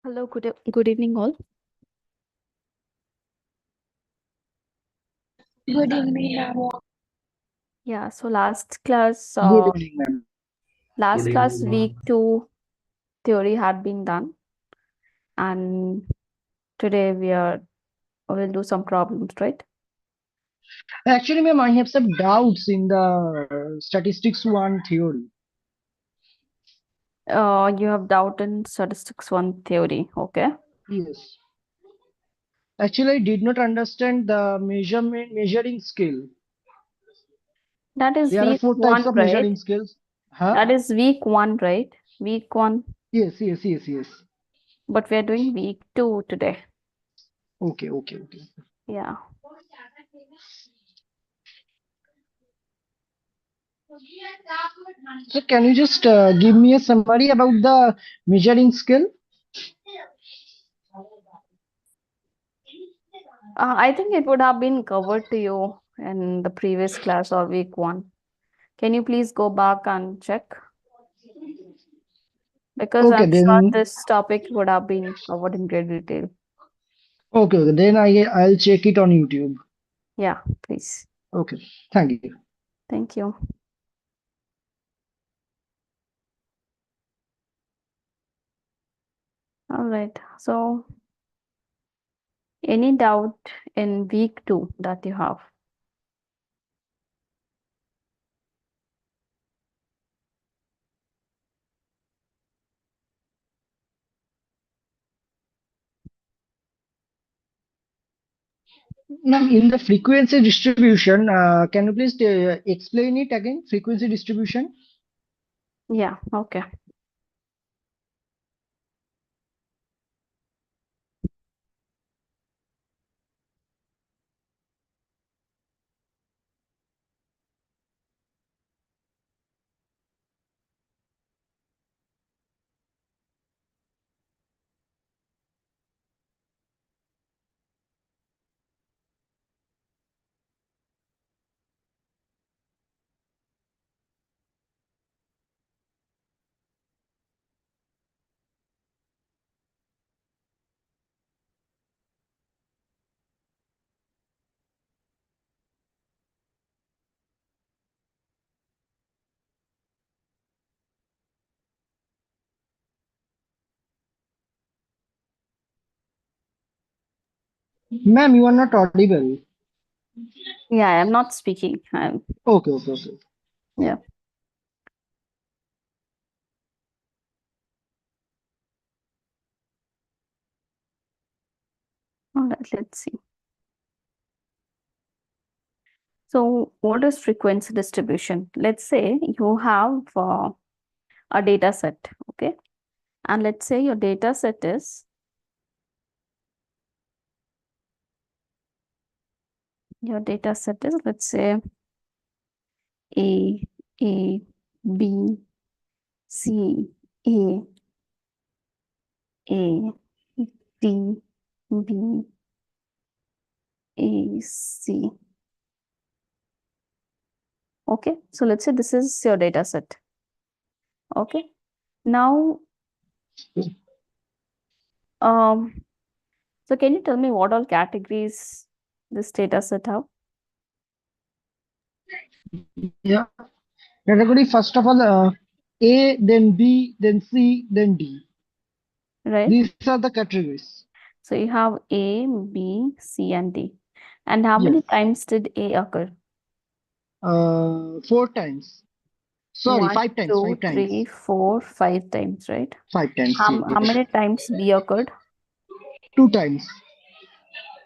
Hello, good evening, all. Good evening, ma'am. Yeah, so last class, Good evening, ma'am. week 2 theory had been done, and today will do some problems, right? Actually, ma'am, I have some doubts in the statistics one theory. You have doubt in statistics 1 theory, okay? Yes. Actually, I did not understand the measuring scale. That is There are week four types 1, of right? measuring scales. Huh? That is week 1, right? Week 1, Yes. but we are doing week 2 today. Okay. Yeah. So, can you just give me a summary about the measuring scale? I think it would have been covered to you in the previous class or week 1. Can you please go back and check? Because Okay, I'm sure then. this topic would have been covered in great detail. Okay, then I'll check it on YouTube. Yeah, please. Okay, thank you. Thank you. All right. So, any doubt in week 2 that you have? Ma'am, in the frequency distribution, can you please explain it again? Frequency distribution? Yeah, okay. Ma'am, you are not audible. Yeah, I'm not speaking. Okay. Yeah. All right, let's see. So, what is frequency distribution? Let's say you have a data set, okay? And let's say your data set is let's say A, A, B, C, A, A, D, B, A, C. Okay, so let's say this is your data set. Okay, now, so can you tell me what all categories this data set have? Yeah. Category first of all, A, then B, then C, then D. Right? These are the categories. So you have A, B, C, and D. And how many Yes. times did A occur? 4 times. Sorry, 1, 5 times. 2, 5 times. 3, 4, 5 times, right? 5 times. How Yes. many times B occurred? 2 times.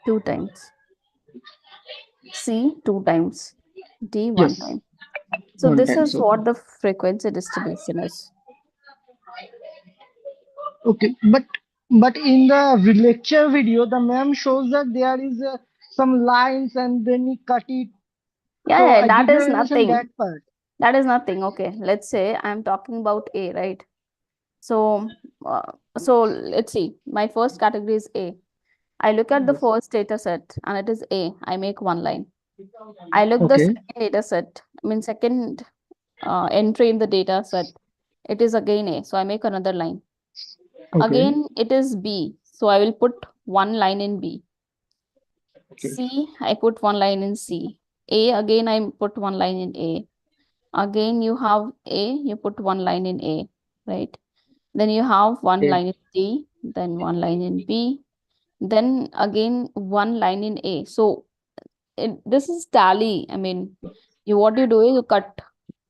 2 times. C, 2 times. D, 1 Yes. time. So One this time. is So what the frequency distribution is. okay, but in the lecture video, the ma'am shows that there is some lines and then he cut it. So Yeah, I that did not is understand that nothing. part. That is nothing. Okay, let's say I'm talking about A, right? So, let's see. My first category is A. I look at the Yes. first data set and it is A. I make 1 line. I look the Okay. second data set. Second entry in the data set. It is again A. So I make another line. Okay. Again, it is B. So I will put one line in B. Okay. C, I put one line in C. A, again, I put one line in A. Again, you have A, you put one line in A, right? Then you have one Okay. line in D, then one line in B, then again one line in A. So this is tally. I mean, what you do is you cut.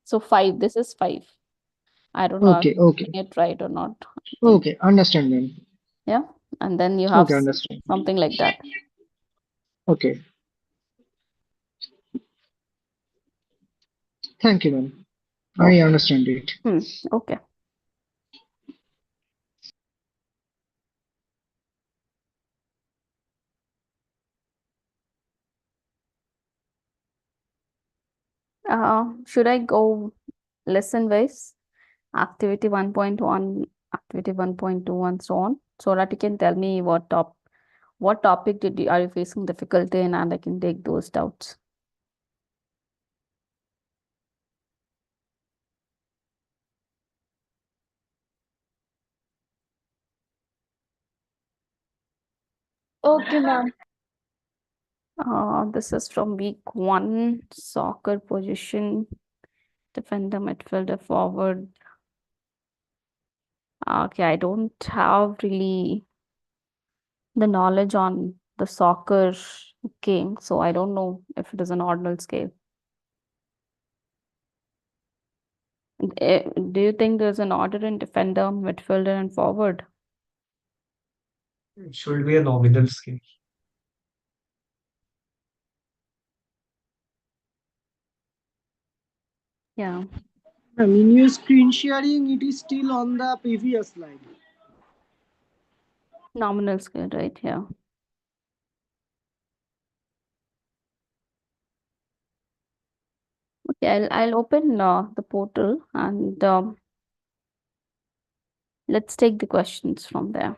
So 5, this is 5. I don't know if Okay. I'm Okay. getting it right or not. I think, Okay. Understand, ma'am. yeah. And then you have Okay. Understand. something like that. Okay. Thank you, ma'am. I Okay. understand it. Okay. Should I go lesson wise? Activity 1.1, activity 1.2, and so on, so that you can tell me what topic are you facing difficulty in, and I can take those doubts. Okay, ma'am. This is from week 1, soccer position, defender, midfielder, forward. Okay, I don't have really the knowledge on the soccer game, so I don't know if it is an ordinal scale. Do you think there's an order in defender, midfielder, and forward? It should be a nominal scale. Yeah, Ma'am, in your screen sharing, it is still on the previous slide. nominal scale, right? Yeah. Okay, I'll open the portal, and let's take the questions from there.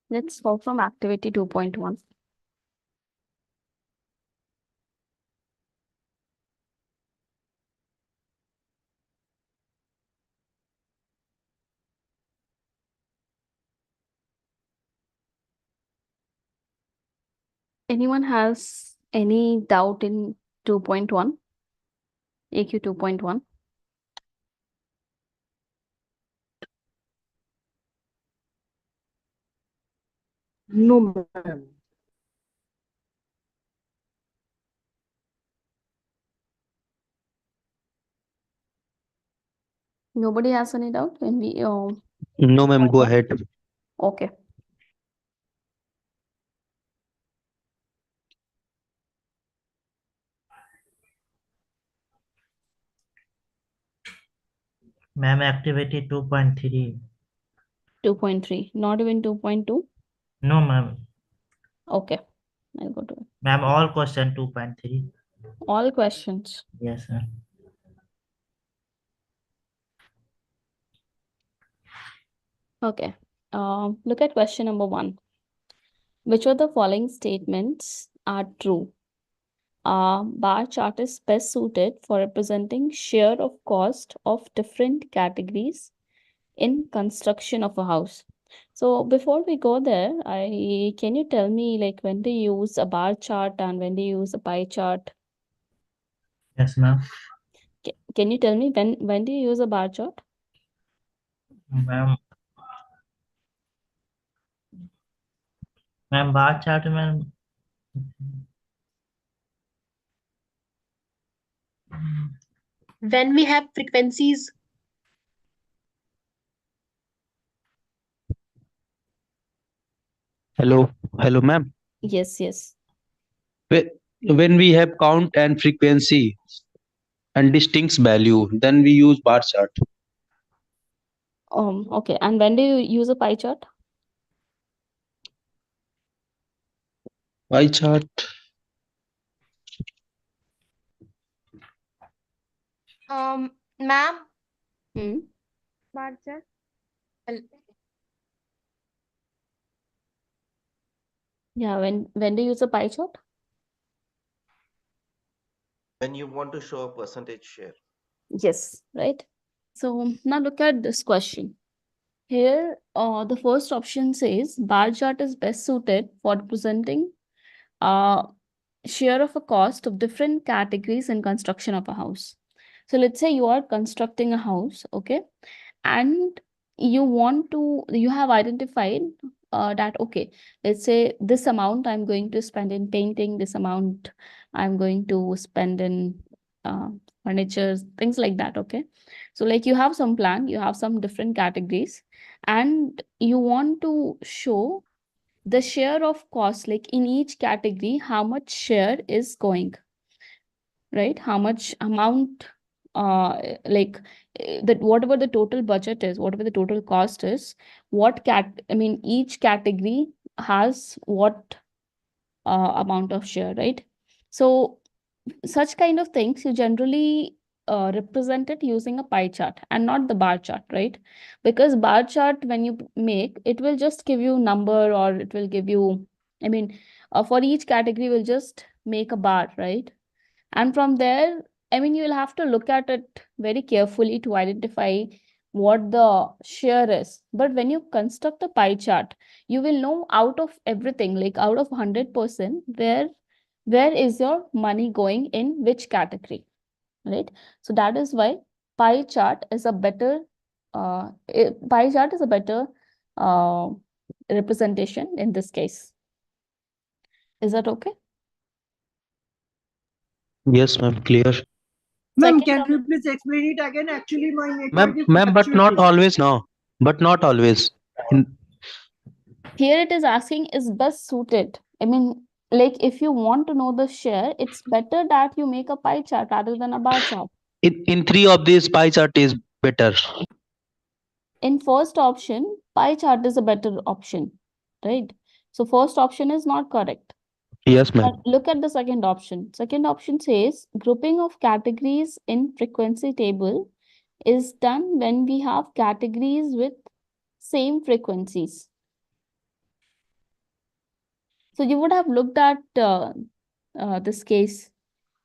Let's go from activity 2.1. Anyone has any doubt in 2.1? AQ 2.1? No, ma'am. Nobody has any doubt? Can we No, ma'am, go 2.1? ahead. Okay. Ma'am, activity 2.3. 2.3. Not even 2.2? No, ma'am. Okay. I'll go to it. Ma'am, all question 2.3. All questions. Yes, sir. Okay. Look at question number 1. Which of the following statements are true? Bar chart is best suited for representing share of cost of different categories in construction of a house. So before we go there, can you tell me like when do you use a bar chart and when do you use a pie chart? Yes, ma'am. Can you tell me when do you use a bar chart? Ma'am, bar chart, ma'am. When we have frequencies. Hello, hello, ma'am. Yes, yes. When we have count and frequency and distinct value, then we use bar chart. Okay. And when do you use a pie chart? Pie chart. Ma'am. Hmm. Bar chart. Yeah, when do you use a pie chart? When you want to show a percentage share. Yes, right. So now look at this question. Here, the first option says bar chart is best suited for representing share of a cost of different categories in construction of a house. So let's say you are constructing a house, okay, and you have identified that okay, let's say this amount I'm going to spend in painting, this amount I'm going to spend in uh, furniture, things like that, okay. So like you have some plan, you have some different categories, and you want to show the share of cost, like in each category how much share is going, right, how much amount like that whatever the total budget is, whatever the total cost is, each category has what amount of share, right? So such kind of things you generally represent it using a pie chart and not the bar chart, right? Because bar chart, when you make it, will just give you number, or it will give you, for each category will just make a bar, right? And from there, you will have to look at it very carefully to identify what the share is. But when you construct a pie chart, you will know out of everything, like out of 100%, where is your money going in which category, right? So that is why pie chart is a better uh, representation in this case. Is that okay? Yes, ma'am. Clear. Ma'am, Second can you please explain it again? Actually, my network Ma'am, is ma'am, but not fluctuating. always now. But not always. Here it is asking is best suited. Like if you want to know the share, it's better that you make a pie chart rather than a bar chart. In three of these, pie chart is better. In first option, pie chart is a better option, right? So first option is not correct. Yes, ma'am. But look at the second option. Second option says grouping of categories in frequency table is done when we have categories with same frequencies. So you would have looked at this case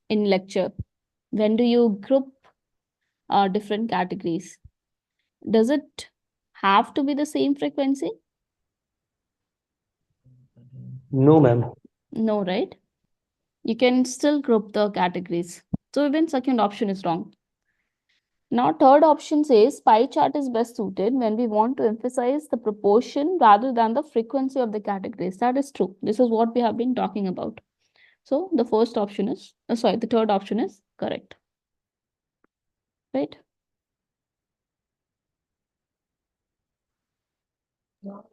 in lecture. When do you group different categories? Does it have to be the same frequency? No, ma'am. No, right? You can still group the categories. So even second option is wrong. Now, third option says pie chart is best suited when we want to emphasize the proportion rather than the frequency of the categories. That is true. This is what we have been talking about. So the first option is, the third option is correct. Right?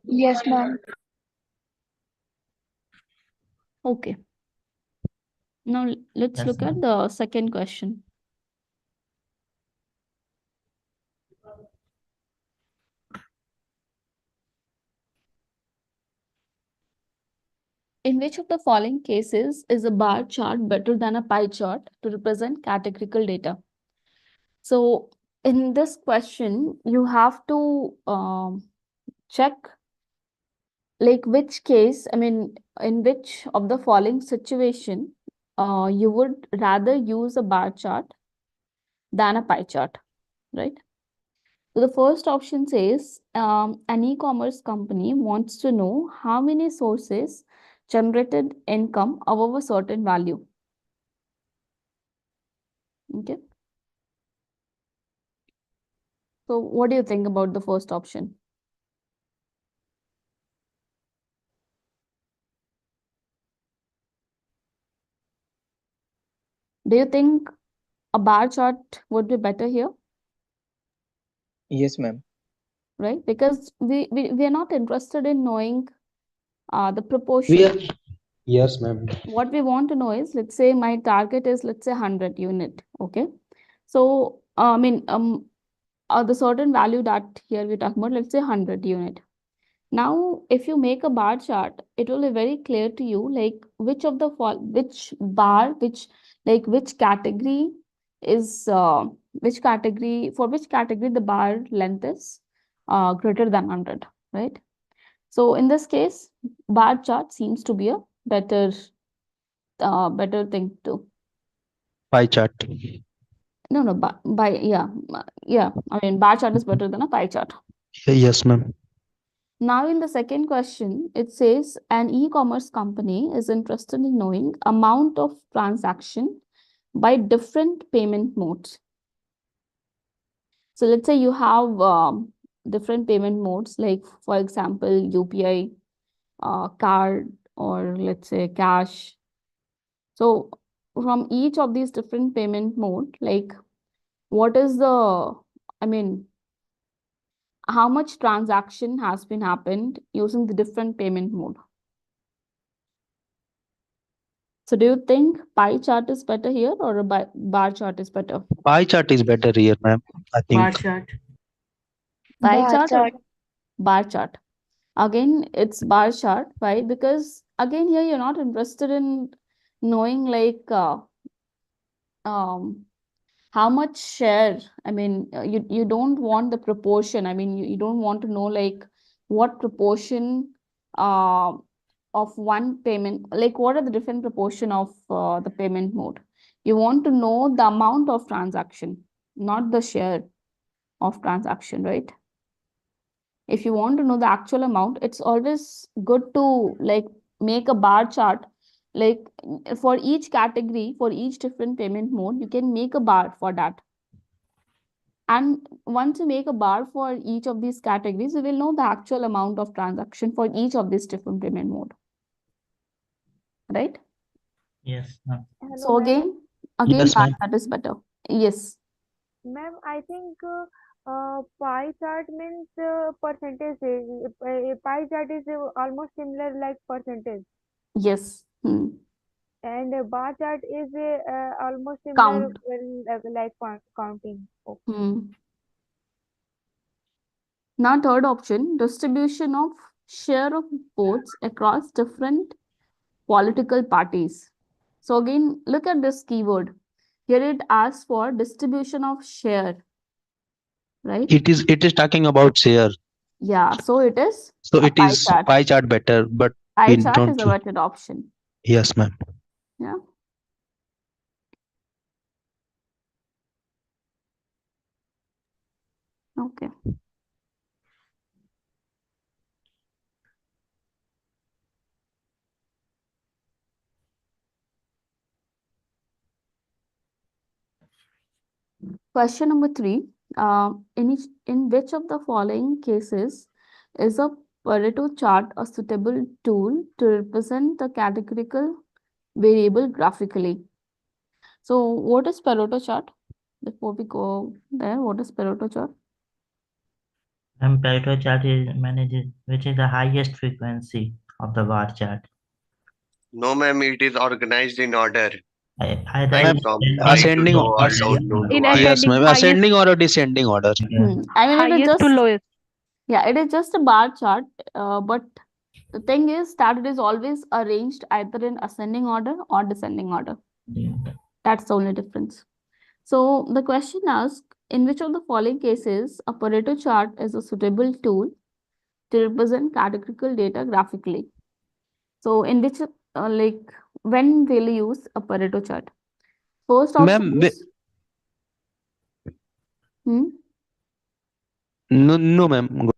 Yes, ma'am. Okay. Now let's Yes, look at ma'am. the second question. In which of the following cases is a bar chart better than a pie chart to represent categorical data? So in this question, you have to check like which case, in which of the following situation you would rather use a bar chart than a pie chart, right? So the first option says an e-commerce company wants to know how many sources generated income above a certain value. Okay. So what do you think about the first option? Do you think a bar chart would be better here? Yes, ma'am. Right? Because we are not interested in knowing the We proportion. are, yes, ma'am. What we want to know is, let's say my target is, let's say 100 unit. Okay. So, I mean, the certain value that here we're talking about, let's say 100 unit. Now, if you make a bar chart, it will be very clear to you, like which of the which bar, which category is which category, for which category the bar length is greater than 100, right? So in this case, bar chart seems to be a better thing to. Pie chart. No, yeah. I mean, bar chart is better than a pie chart. Yes, ma'am. Now, in the second question, it says an e-commerce company is interested in knowing amount of transaction by different payment modes. So let's say you have different payment modes, like for example, UPI, card, or let's say cash. So from each of these different payment mode, like what is the, I mean, how much transaction has been happened using the different payment mode? So do you think pie chart is better here, or a bar chart is better? Pie chart is better here, ma'am. I Bar think. chart. Pie Bar chart or chart. bar chart? Again, it's bar chart. Why? Because again, here you're not interested in knowing like how much share. I mean, you don't want the proportion. I mean, you don't want to know like what proportion of one payment, like what are the different proportion of the payment mode. You want to know the amount of transaction, not the share of transaction, right? If you want to know the actual amount, it's always good to like make a bar chart. Like for each category, for each different payment mode, you can make a bar for that. And once you make a bar for each of these categories, you will know the actual amount of transaction for each of these different payment mode. Right? Yes, ma'am. Hello, So ma'am. again, Yes, bar ma'am. chart is better. Yes. Ma'am, I think pie chart means percentage. Pie chart is almost similar like percentage, Yes. and bar chart is almost similar Count. like counting. Okay. Now, third option, distribution of share of votes across different political parties. So again, look at this keyword. Here it asks for distribution of share, right? It is talking about share. Yeah, so it is So a it pie is chart. pie chart better, but Pie we chart is don't. a better option. Yes, ma'am. Yeah. Okay. Question number 3. In which of the following cases is a Pareto chart a suitable tool to represent the categorical variable graphically? So what is Pareto chart? Before we go there, what is Pareto chart? And Pareto chart is manages, which is the highest frequency of the bar chart. No, ma'am, it is organized in order. I Like read from ascending high to Ascending. low or As, down to In high. yes, ascending, ma'am. highest, Ascending or a descending order. Yeah. I mean, it is highest to just, lowest. yeah, it is just a bar chart, but the thing is that it is always arranged either in ascending order or descending order. Yeah. That's the only difference. So the question asks, in which of the following cases a Pareto chart is a suitable tool to represent categorical data graphically? So in which, like, when will you use a Pareto chart? First option Ma'am, is, No, ma'am.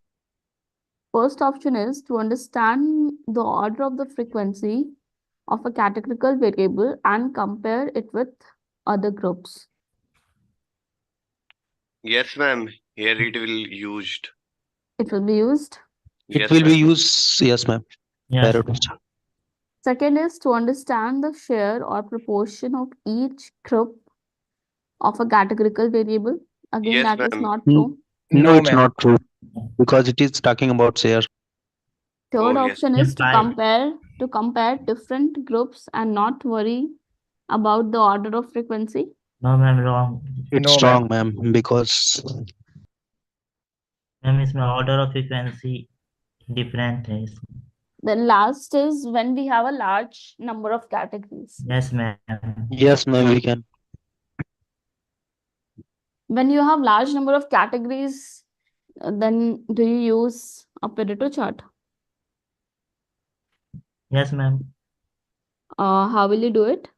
First option is to understand the order of the frequency of a categorical variable and compare it with other groups. Yes, ma'am. Here it will used. It will be used. It Yes, will be ma'am. used. Yes, ma'am. Yes, Pareto ma'am. chart. Second is to understand the share or proportion of each group of a categorical variable. Again, Yes, that is ma'am. not Mm, true. No, No, it's ma'am. not true because it is talking about share. Third Oh, yes. option In is to pi, compare different groups and not worry about the order of frequency. no, ma'am, wrong. It's No, ma'am. wrong, ma'am, because Ma'am, is my order of frequency different is. Then last is when we have a large number of categories. Yes, ma'am. yes, ma'am, we can. When you have large number of categories, then do you use a Pareto chart? Yes, ma'am. How will you do it?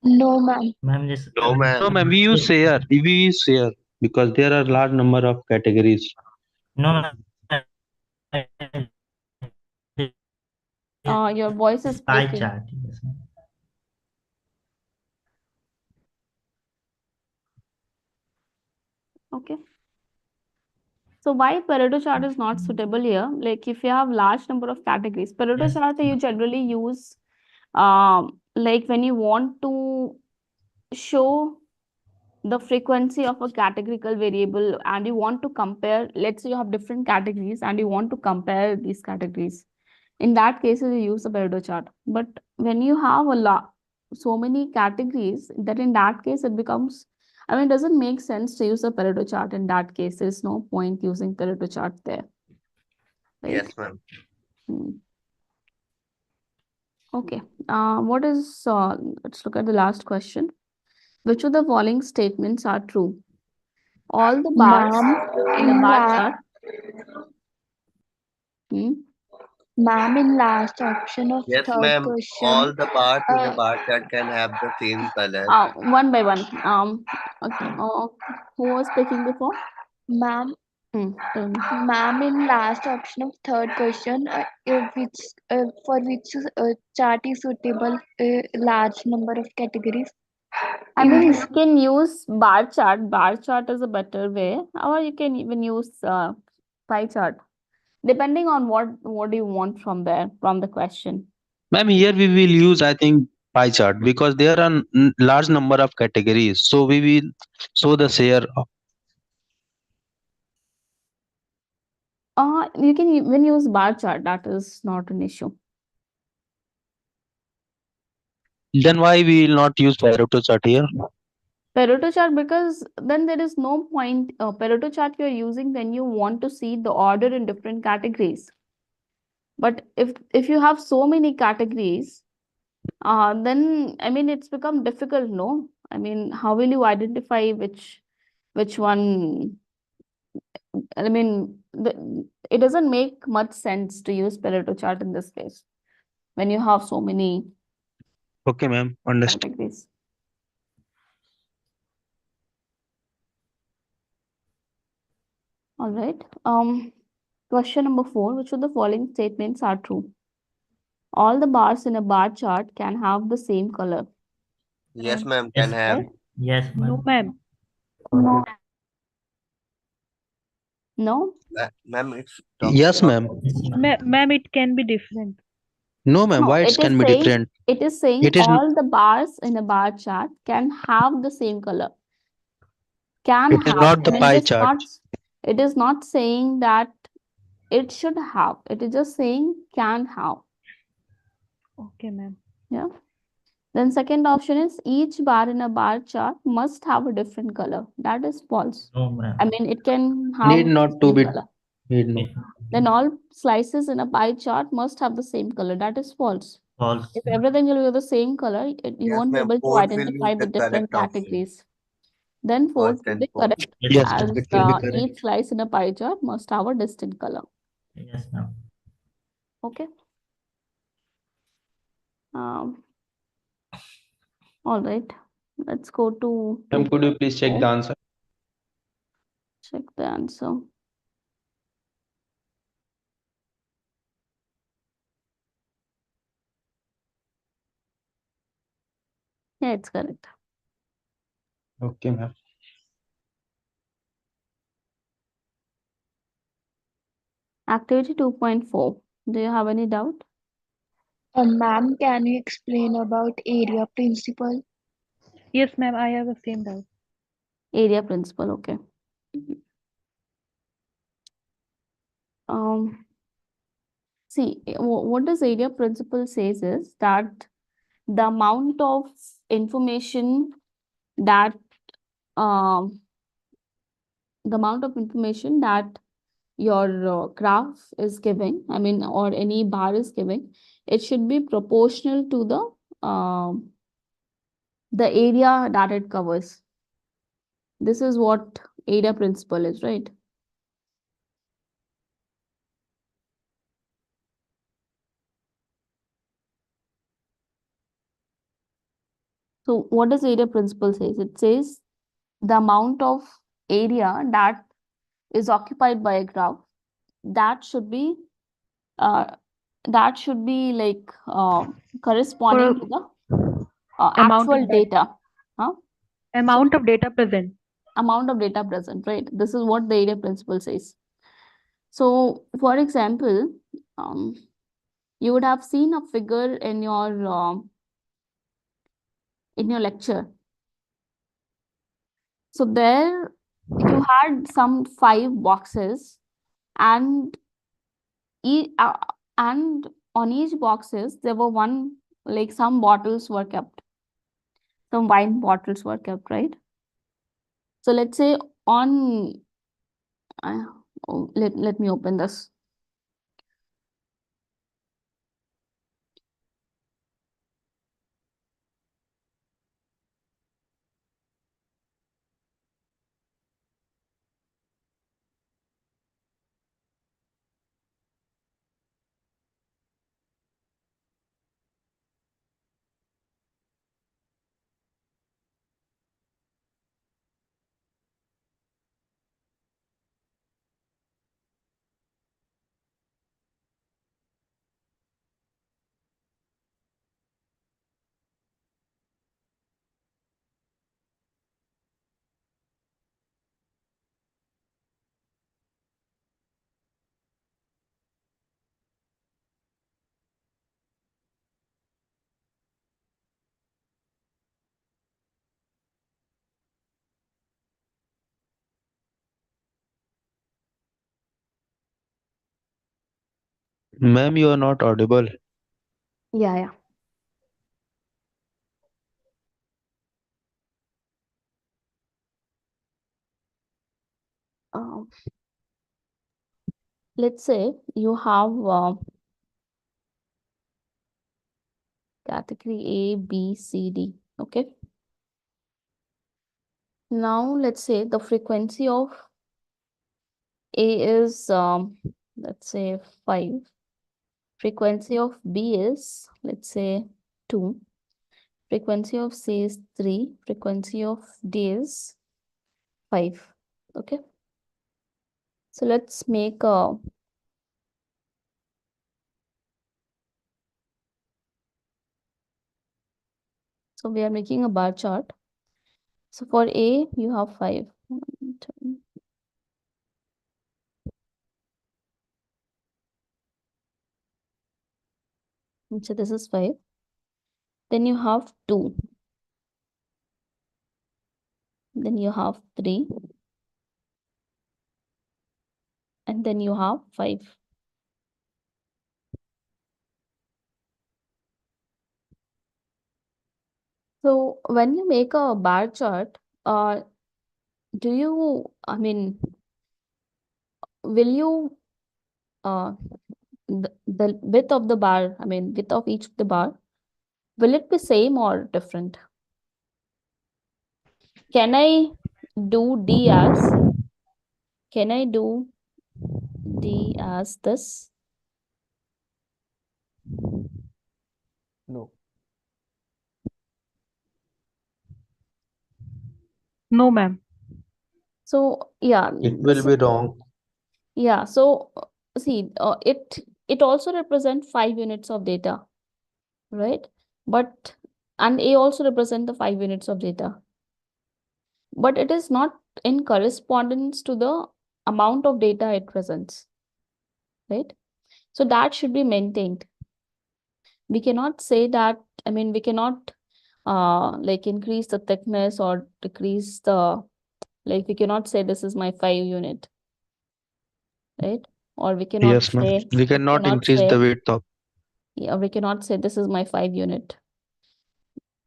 No, ma'am. Ma'am, this No, ma'am. No, ma'am, we use share. We use share because there are large number of categories. No, ma'am. Your voice is It's pie breaking. chart. Yes, ma'am. Okay. So why Pareto chart is not suitable here? Like if you have large number of categories, Pareto Yes. chart you generally use like when you want to show the frequency of a categorical variable and you want to compare, let's say you have different categories and you want to compare these categories. In that case, you use the Pareto chart. But when you have so many categories, that in that case it becomes, I mean, it doesn't make sense to use a Pareto chart in that case. There's no point using Pareto chart there. Right? Yes, ma'am. Hmm. Okay. Let's look at the last question. Which of the following statements are true? All the bars Ma'am, in a in bar la chart. Hmm? ma'am, in last option of Yes, third ma'am. question, All the bars in a uh, bar chart can have the same color. One by one. Okay. Who was speaking before? ma'am, Tell me. ma'am, in last option of third question, for which chart is suitable a large number of categories. I In mean, this, you can use bar chart. Bar chart is a better way, or you can even use pie chart, depending on what do you want from there, from the question. Ma'am, here we will use, I think, pie chart because there are large number of categories. So we will show the share. You can even use bar chart. That is not an issue. Then why we will not use Pareto chart here? Pareto chart, because then there is no point. Pareto chart you're using when you want to see the order in different categories. But if you have so many categories, then I mean it's become difficult, no? I mean, how will you identify which one? I mean, it doesn't make much sense to use Pareto chart in this case when you have so many Okay, ma'am. Understand. categories. All right. Question number 4. Which of the following statements are true? All the bars in a bar chart can have the same color. Yes, ma'am. Yes, Can have. Right? yes, no, ma'am. ma'am. No? Ma'am, it's talking Yes, about. ma'am. Yes, ma'am. Ma'am, it can be different. No, ma'am. No, Why it can be different? it is saying It is all the bars in a bar chart can have the same color. Can it is have. not I the mean, pie chart. it is not saying that it should have. It is just saying can have. Okay, ma'am. Yeah. Then second option is each bar in a bar chart must have a different color. That is false. No, ma'am. I mean, it can Need have not to same be. color. Need not. Then all slices in a pie chart must have the same color. That is false. False. If everything will be the same color, you Yes, won't be ma'am. able to Fourth will identify be the the different correct option. categories. Then fourth First will and be fourth. correct, Yes, Yes, ma'am. as it will be correct. each slice in a pie chart must have a distinct color. Yes, ma'am. Okay. All right. Let's go to Ma'am, could you please check the answer? Check the answer. Yeah, it's correct. Okay, ma'am. Activity 2.4. Do you have any doubt? Ma'am, can you explain about area principle? Yes, ma'am, I have the same doubt. Area principle, okay. Um, see, what this area principle says is that the amount of information that the amount of information that your graph is giving, I mean, or any bar is giving, it should be proportional to the area that it covers. This is what area principle is, right? So what does area principle says? It says the amount of area that is occupied by a graph, that should be uh, like corresponding to the Amount actual of data. data. Huh? Amount of data present. Amount of data present, right? This is what the area principle says. So, for example, you would have seen a figure in your lecture. So there you had some 5 boxes, and and on each boxes there were like some bottles were kept, some wine bottles were kept, right? So let's say on let me open this. Ma'am, you are not audible. Yeah. Um, let's say you have category A, B, C, D. Okay. Now let's say the frequency of A is let's say 5. Frequency of B is, let's say, 2. Frequency of C is 3. Frequency of D is 5. Okay. So let's make a so we are making a bar chart. So for A, you have 5. So this is 5. Then you have 2. Then you have 3. And then you have 5. So when you make a bar chart, do you, I mean, will you, the width of the bar, I mean, width of each of the bar, will it be same or different? Can I do D as this? No. No, ma'am. So yeah, It will be wrong. yeah. So see, it also represents 5 units of data, right? But and A also represent the 5 units of data, but it is not in correspondence to the amount of data it presents, right? So that should be maintained. We cannot say that, I mean, we cannot like increase the thickness or decrease the, like we cannot say this is my 5 unit, right? Or we cannot Yes, ma'am. say, We cannot cannot increase the say, width of. yeah, we cannot say this is my 5 unit.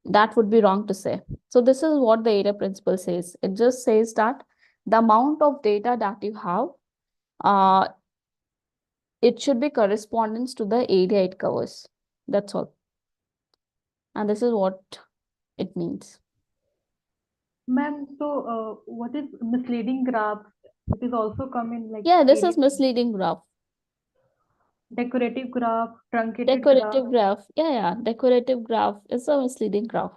That would be wrong to say. So this is what the area principle says. It just says that the amount of data that you have, it should be correspondence to the area it covers. That's all. And this is what it means. Ma'am, so what is misleading graph? It is also come in like Yeah, this is area misleading graph. decorative graph, truncated graph. Decorative graph. Yeah, decorative graph is a misleading graph.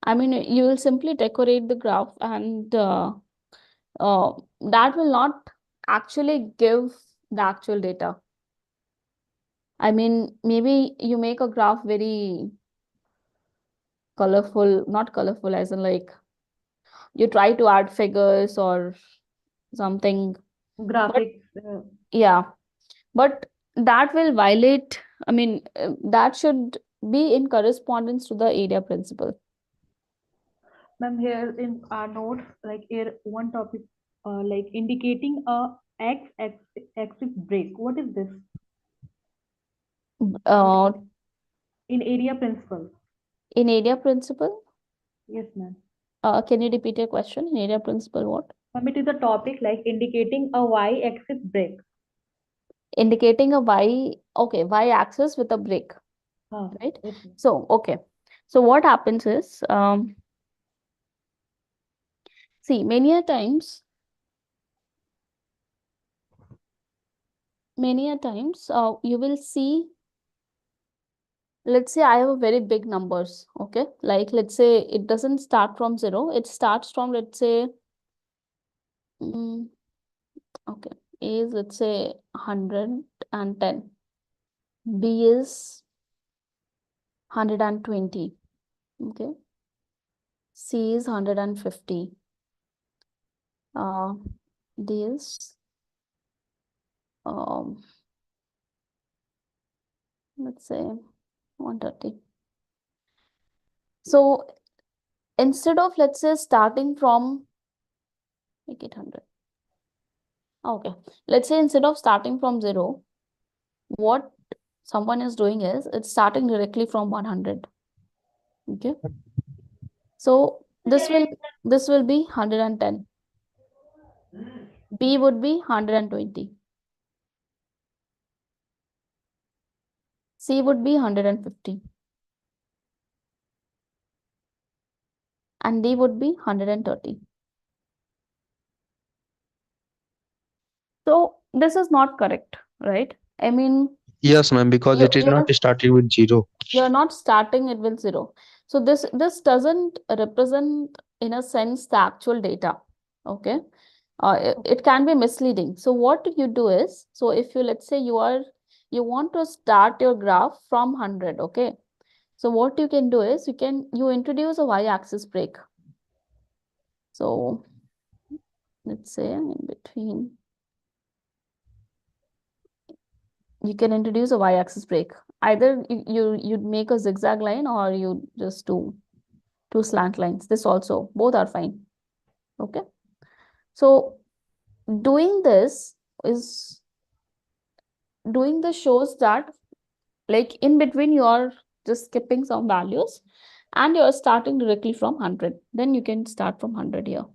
I mean, you will simply decorate the graph and that will not actually give the actual data. I mean, maybe you make a graph very colorful, not colorful as in like you try to add figures or something. Graphics. Yeah, but that will violate, I mean, that should be in correspondence to the area principle. Ma'am, here in our notes, like here one topic, like indicating a x-axis break. What is this Uh, in area principle? in area principle, Yes, ma'am. can you repeat your question? In area principle, what? Ma'am, it is a topic like indicating a y-axis break. Indicating a okay, y-axis with a break, right? Yes, ma'am. So, okay. So what happens is, see, many a times, you will see, let's say I have a very big numbers, okay? Like, let's say it doesn't start from 0, it starts from, let's say, okay, A is, let's say, 110. B is 120, okay? C is 150. D is, let's say 130. So instead of, let's say, starting from, make it 100. Okay, let's say instead of starting from 0, what someone is doing is it's starting directly from 100. Okay, so this will be 110. B would be 120. C would be 150. And D would be 130. So this is not correct, right? I mean, Yes, ma'am, because it is not starting with 0. you're not starting it with 0. So this doesn't represent, in a sense, the actual data. Okay. It can be misleading. So what you do is, so if you, let's say you want to start your graph from 100, okay? So what you can do is you introduce a y-axis break. So let's say in between, you can introduce a y-axis break. Either you'd make a zigzag line or you just do two slant lines. This also, both are fine. Okay. So doing this shows that, like, in between you are just skipping some values and you're starting directly from 100. Then you can start from 100 here.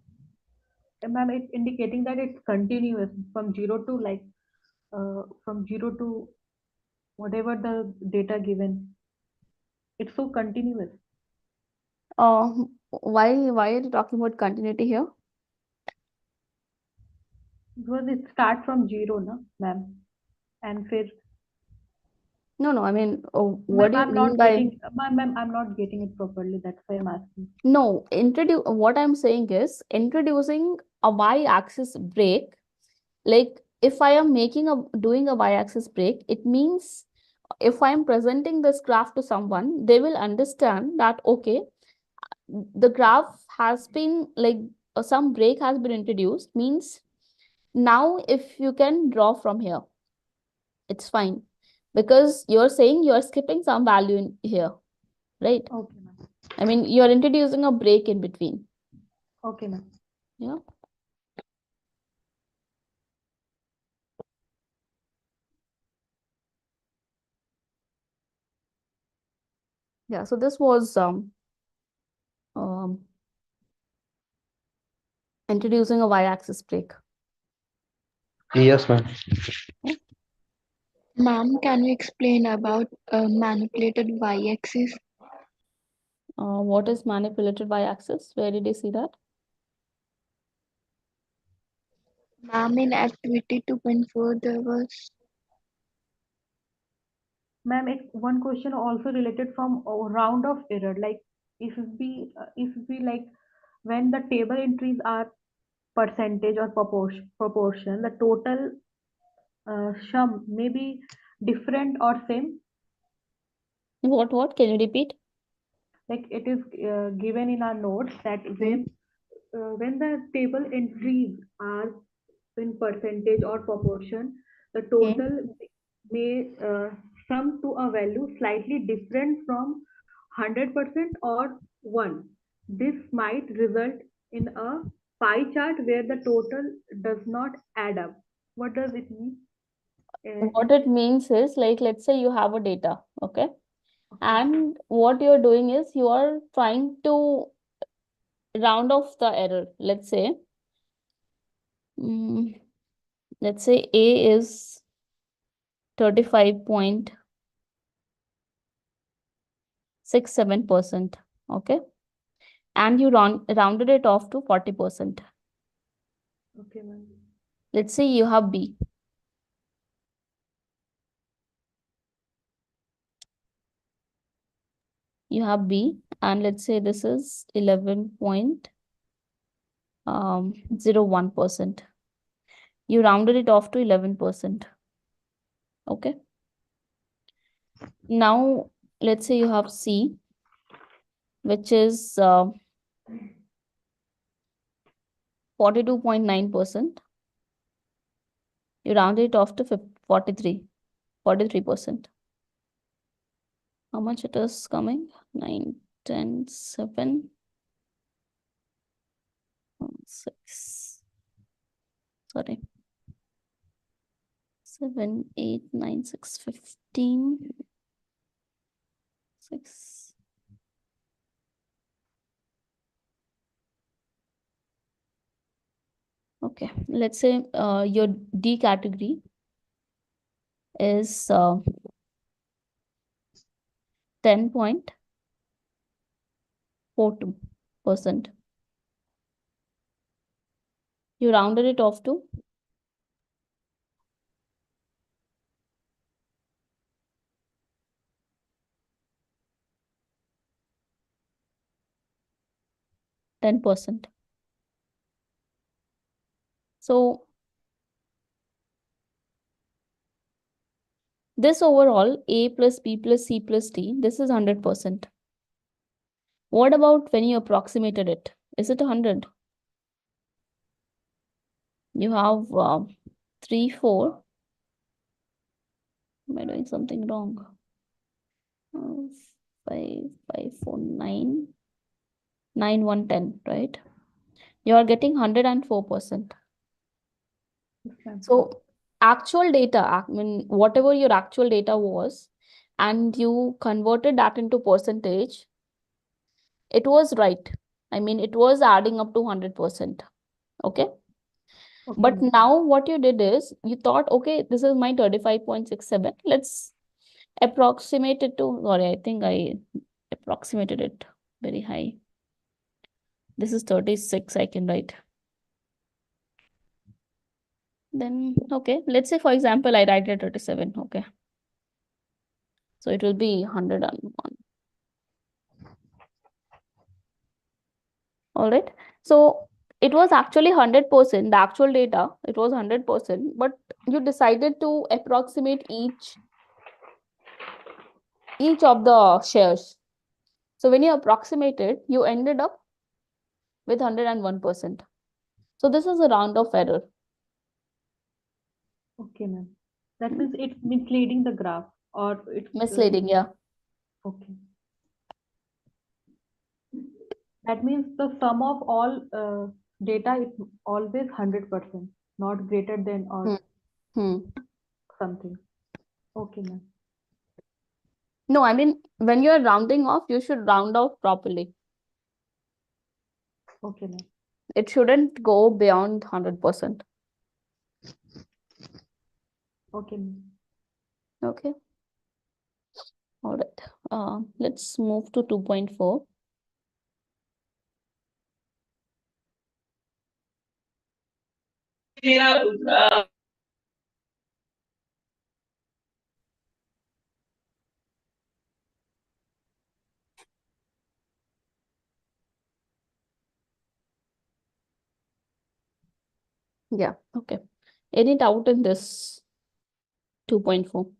Ma'am, it's indicating that it's continuous from 0 to like from 0 to whatever the data given. It's so continuous. Why are you talking about continuity here? Because it starts from 0, na, ma'am. And फिर No, I mean, Ma'am, what do you I'm mean not by getting, ma'am, I'm not getting it properly. That's why I'm asking. no? What I'm saying is introducing a y-axis break. Like if I am doing a y-axis break, it means if I am presenting this graph to someone, they will understand that okay, the graph has been like some break has been introduced, means now if you can draw from here, it's fine, because you're saying you're skipping some value in here, right? Okay, ma'am. I mean, you're introducing a break in between. Okay, ma'am. Yeah. Yeah, so this was introducing a y-axis break. Yes, ma'am. Ma'am, can you explain about manipulated y-axis? What is manipulated y-axis? Where did you see that? Ma'am, in activity 2.4, there was. Ma'am, it's one question also related from a round of error. Like if we like when the table entries are percentage or proportion, the total sum may be different or same. What? Can you repeat? Like it is given in our notes that when the table entries are in percentage or proportion, the total may sum to a value slightly different from 100% or 1. This might result in a pie chart where the total does not add up. What does it mean? What it means is, like, let's say you have a data, okay? And what you're doing is you are trying to round off the error. Let's say A is 35.67%, okay? And you rounded it off to 40%. Okay, ma'am. Let's say you have B. You have B, and let's say this is 11.01%. You rounded it off to 11%. Okay. Now, let's say you have C, which is 42.9%. You round it off to 43%. How much it is coming? 9, 10, 7, 6. Sorry. 7, 8, 9, 6, 15. 6. Okay, let's say your D category is 10.42%. You rounded it off to 10%. So this overall A plus B plus C plus D, this is 100%. What about when you approximated it? Is it 100? You have 3, 4. Am I doing something wrong? 5, 5, 4, 9. 9, 1, 10, right? You are getting 104%. So actual data, I mean, whatever your actual data was, and you converted that into percentage, it was right. I mean, it was adding up to 100%. Okay. But now what you did is you thought, okay, this is my 35.67. Let's approximate it to, sorry, I think I approximated it very high. This is 36, I can write. Then, okay, let's say, for example, I write it 37, okay. So it will be 101. All right. So it was actually 100%, the actual data, it was 100%, but you decided to approximate each of the shares. So when you approximated, you ended up with 101%. So this is a round of error. Okay, ma'am. That means it's misleading the graph, or it's Misleading, yeah. okay. That means the sum of all data is always 100%, not greater than or something. Okay, ma'am. No, I mean, when you're rounding off, you should round off properly. Okay, ma'am. It shouldn't go beyond 100%. Okay, ma'am. Okay. All right. Let's move to 2.4. Yeah, okay. Any doubt in this 2.4?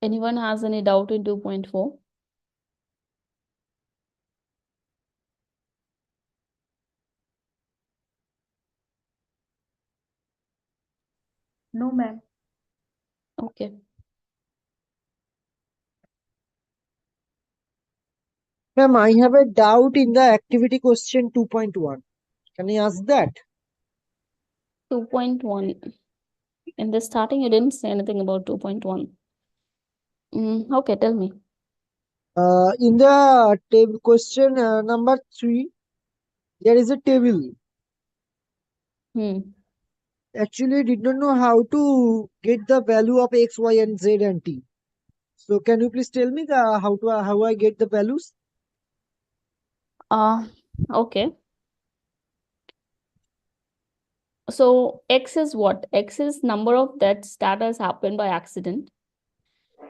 Anyone has any doubt in 2.4? No, ma'am. Okay. Ma'am, I have a doubt in the activity question 2.1. Can I ask that? 2.1. In the starting, you didn't say anything about 2.1. Okay, tell me. In the table question number 3, there is a table. Actually, did not know how to get the value of x, y, and z and t. So can you please tell me how I get the values? Okay. So X is what? X is number of deaths that has happened by accident.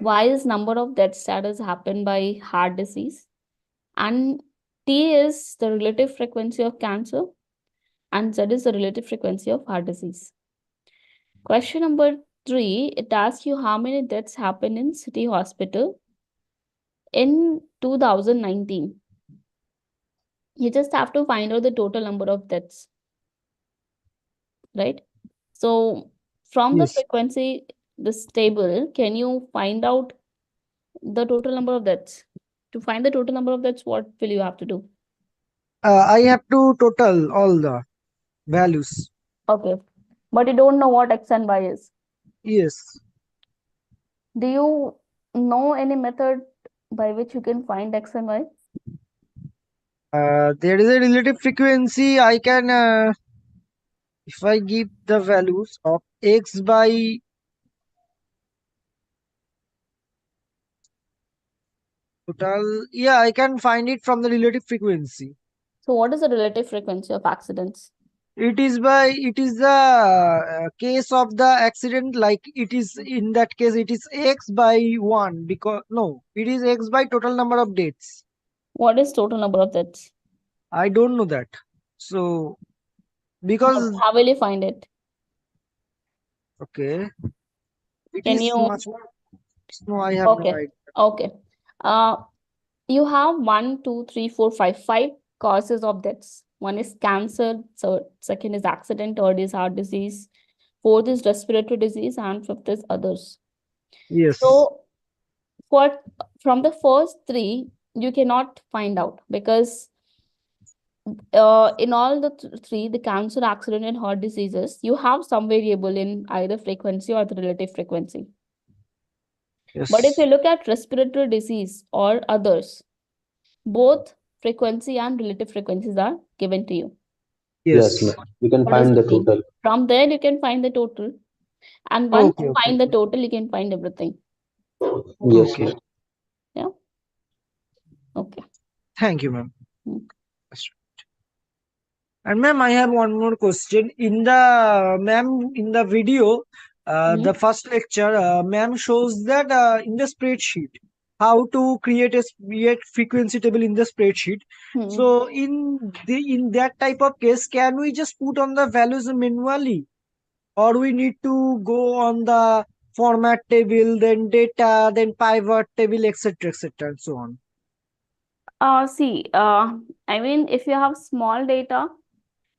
Y is number of deaths that has happened by heart disease. And T is the relative frequency of cancer. And Z is the relative frequency of heart disease. Question number 3, it asks you how many deaths happened in City Hospital in 2019. You just have to find out the total number of deaths, right? So from the frequency, this table, can you find out the total number of deaths? To find the total number of deaths, what will you have to do? I have to total all the values. Okay. But you don't know what X and Y is. Yes. Do you know any method by which you can find X and Y? There is a relative frequency. I can, if I give the values of x by total, yeah, I can find it from the relative frequency. So what is the relative frequency of accidents? It is the case of the accident, like it is in that case it is x by 1, because no, it is x by total number of deaths. What is total number of deaths? I don't know that. So because How will you find it? okay, it Can is you? much more. No, I have no idea. Okay. You have 1, 2, 3, 4, 5 causes of deaths. One is cancer, so second is accident, third is heart disease, fourth is respiratory disease, and fifth is others. Yes. So from the first 3, you cannot find out, because in all the 3, the cancer, accident, and heart diseases, you have some variable in either frequency or the relative frequency. Yes. But if you look at respiratory disease or others, both frequency and relative frequencies are given to you. Yes, ma'am. You can find the total. From there, you can find the total. And once you Okay. find the total, you can find everything. Yes, Okay. ma'am. Yeah. Okay. Thank you, ma'am. Hmm. That's right. And ma'am, I have one more question. In the video, the first lecture, ma'am shows that in the spreadsheet, how to create frequency table in the spreadsheet. Hmm. So in that type of case, can we just put on the values manually, or we need to go on the format table, then data, then pivot table, etc., and so on? See, I mean, if you have small data,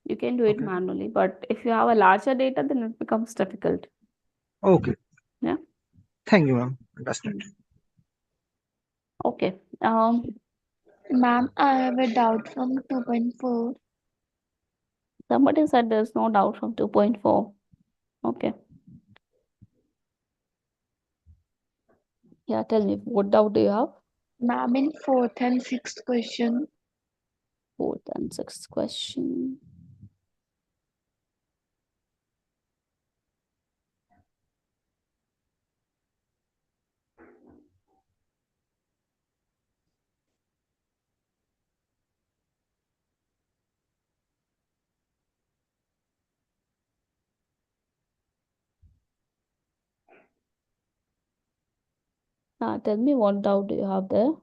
you can do it Okay. manually, but if you have a larger data, then it becomes difficult. Okay. Yeah. Thank you, ma'am. Understood. Okay. Ma'am, I have a doubt from 2.4. Somebody said there's no doubt from 2.4. Okay. Yeah, tell me, what doubt do you have? Ma'am, in 4th and 6th question. 4th and 6th question. Tell me, what doubt do you have there?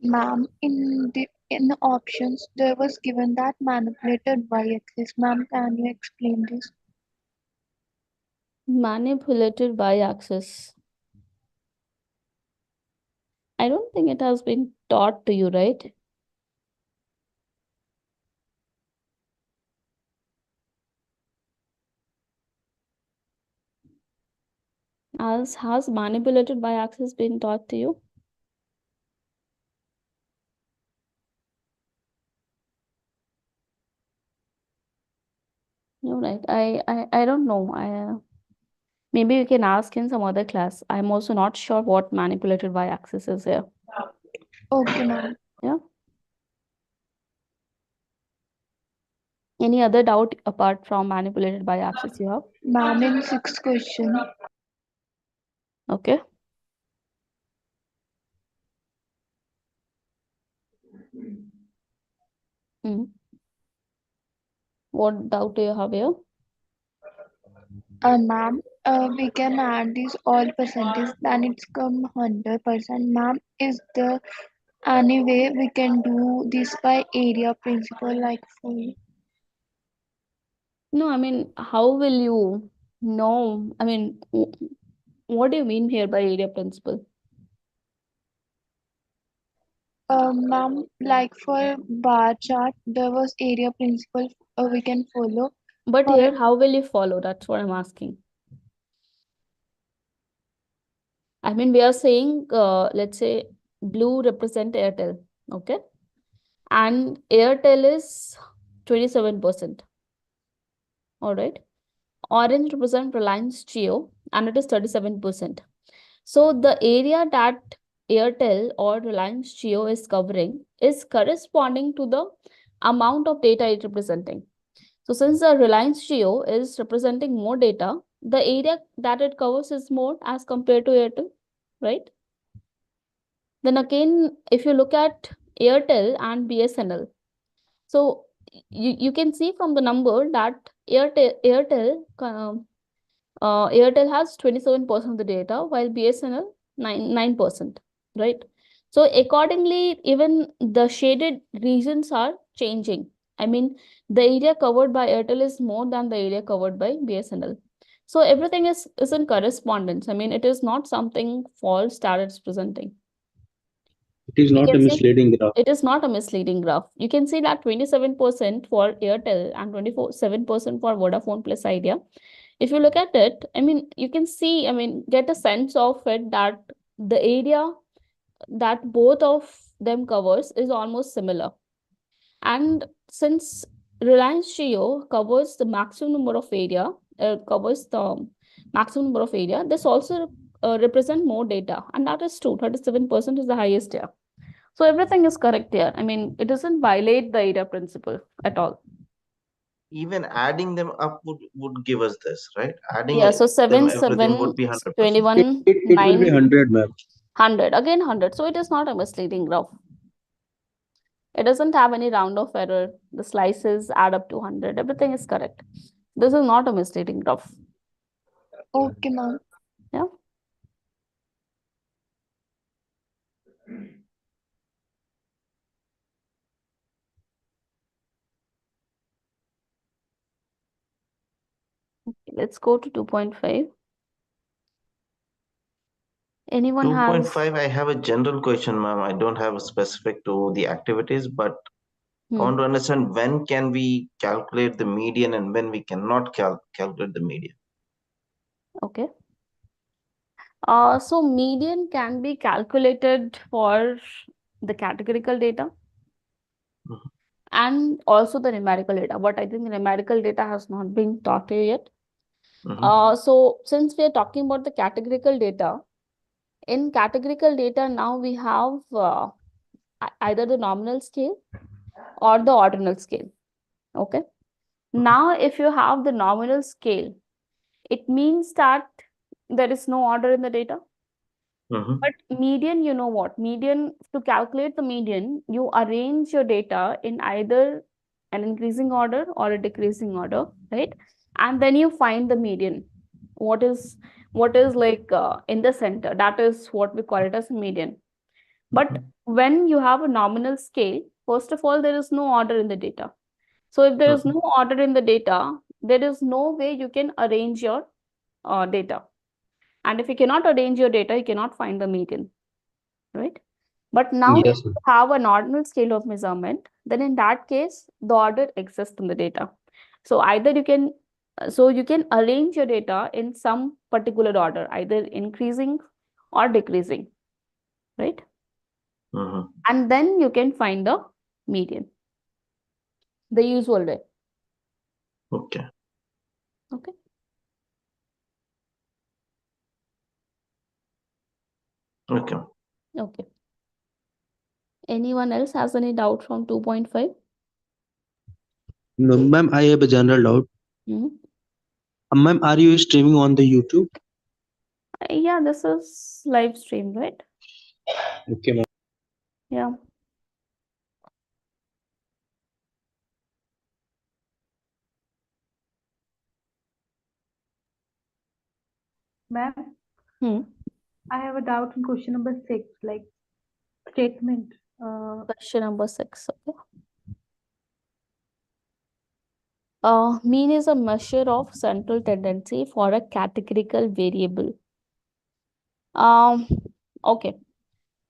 Ma'am, in the options, there was given that manipulated y-axis. Ma'am, can you explain this? Manipulated y-axis. I don't think it has been taught to you, right? Has manipulated y-axis been taught to you? No, right. I don't know. Maybe you can ask in some other class. I'm also not sure what manipulated y-axis is here. Okay, ma'am. Yeah. Any other doubt apart from manipulated y-axis you have? Ma'am, in 6th question. Okay. What doubt do you have here? Ma'am, we can add these all percentage, then it's come 100%. Ma'am, is there any way we can do this by area principle like full? No, I mean, how will you know? I mean, what do you mean here by area principle? Ma'am, like for bar chart, there was area principle we can follow. But For here, how will you follow? That's what I'm asking. I mean, we are saying, let's say blue represent Airtel, okay? And Airtel is 27%. All right. Orange represent Reliance Jio, and it is 37%. So the area that Airtel or Reliance Jio is covering is corresponding to the amount of data it's representing. So since the Reliance Jio is representing more data, the area that it covers is more as compared to Airtel, right? Then again, if you look at Airtel and BSNL, so you can see from the number that Airtel has 27% of the data, while BSNL 9%, right? So accordingly, even the shaded regions are changing. I mean, the area covered by Airtel is more than the area covered by BSNL. So everything is in correspondence. I mean, it is not something false that it's presenting. It is You not a can see misleading graph. it is not a misleading graph. You can see that 27% for Airtel and 27% for Vodafone plus Idea. If you look at it, I mean, you can see, I mean, get a sense of it that the area that both of them covers is almost similar. And since Reliance Jio covers the maximum number of area, this also represent more data, and that is true. 37% is the highest here. So everything is correct here. I mean, it doesn't violate the area principle at all. Even adding them up would give us this, right? Adding Yeah, so 7, everything 7, would be 100%. 21, It will be 9. 100, ma'am. 100, again 100. So it is not a misleading graph. It doesn't have any round of error. The slices add up to 100. Everything is correct. This is not a misleading graph. Okay, ma'am. Yeah. Okay, let's go to 2.5. Anyone has 2.5, I have a general question, ma'am. I don't have a specific to the activities, but I want to understand when can we calculate the median and when we cannot calculate the median. okay. So median can be calculated for the categorical data Mhm. and also the numerical data, but I think the numerical data has not been taught to you yet. Mhm. So since we are talking about the categorical data, in categorical data now we have either the nominal scale or the ordinal scale. Okay. Now, if you have the nominal scale, it means that there is no order in the data. Mhm. But median, you know what? Median, to calculate the median, you arrange your data in either an increasing order or a decreasing order, right? And then you find the median. What is like in the center? That is what we call it as a median. But when you have a nominal scale, first of all, there is no order in the data. So if there is Mhm. no order in the data, there is no way you can arrange your data. And if you cannot arrange your data, you cannot find the median, right? But now if Yes, you ma'am. have an ordinal scale of measurement, then in that case, the order exists in the data. So either you can, you can arrange your data in some particular order, either increasing or decreasing, right? Mhm. And then you can find the median, the usual way. Okay. Okay. Okay. Okay. Anyone else has any doubt from 2.5? No, ma'am, I have a general doubt. Mhm. Ma'am, are you streaming on the YouTube? Yeah, this is live stream, right? Okay, ma'am. Yeah. Ma'am, Hmm. I have a doubt in question number 6, like statement. Question number 6. Okay. Mean is a measure of central tendency for a categorical variable. Okay.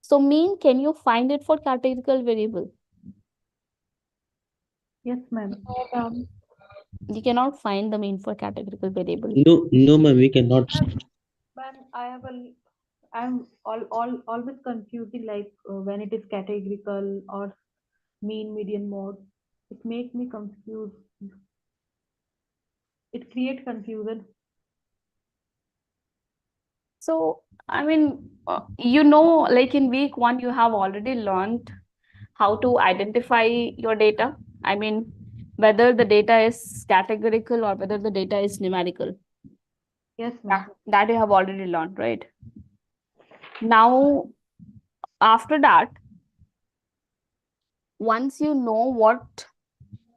So mean, can you find it for categorical variable? Yes, ma'am. No, ma'am. You cannot find the mean for categorical variable. No, ma'am, we cannot. Ma'am, I'm always confusing, like when it is categorical or mean, median, mode. It makes me confused. It creates confusion. So, I mean, like in week 1, you have already learned how to identify your data. I mean, whether the data is categorical or whether the data is numerical. Yes, ma'am. That you have already learned, right? Now, after that, once you know what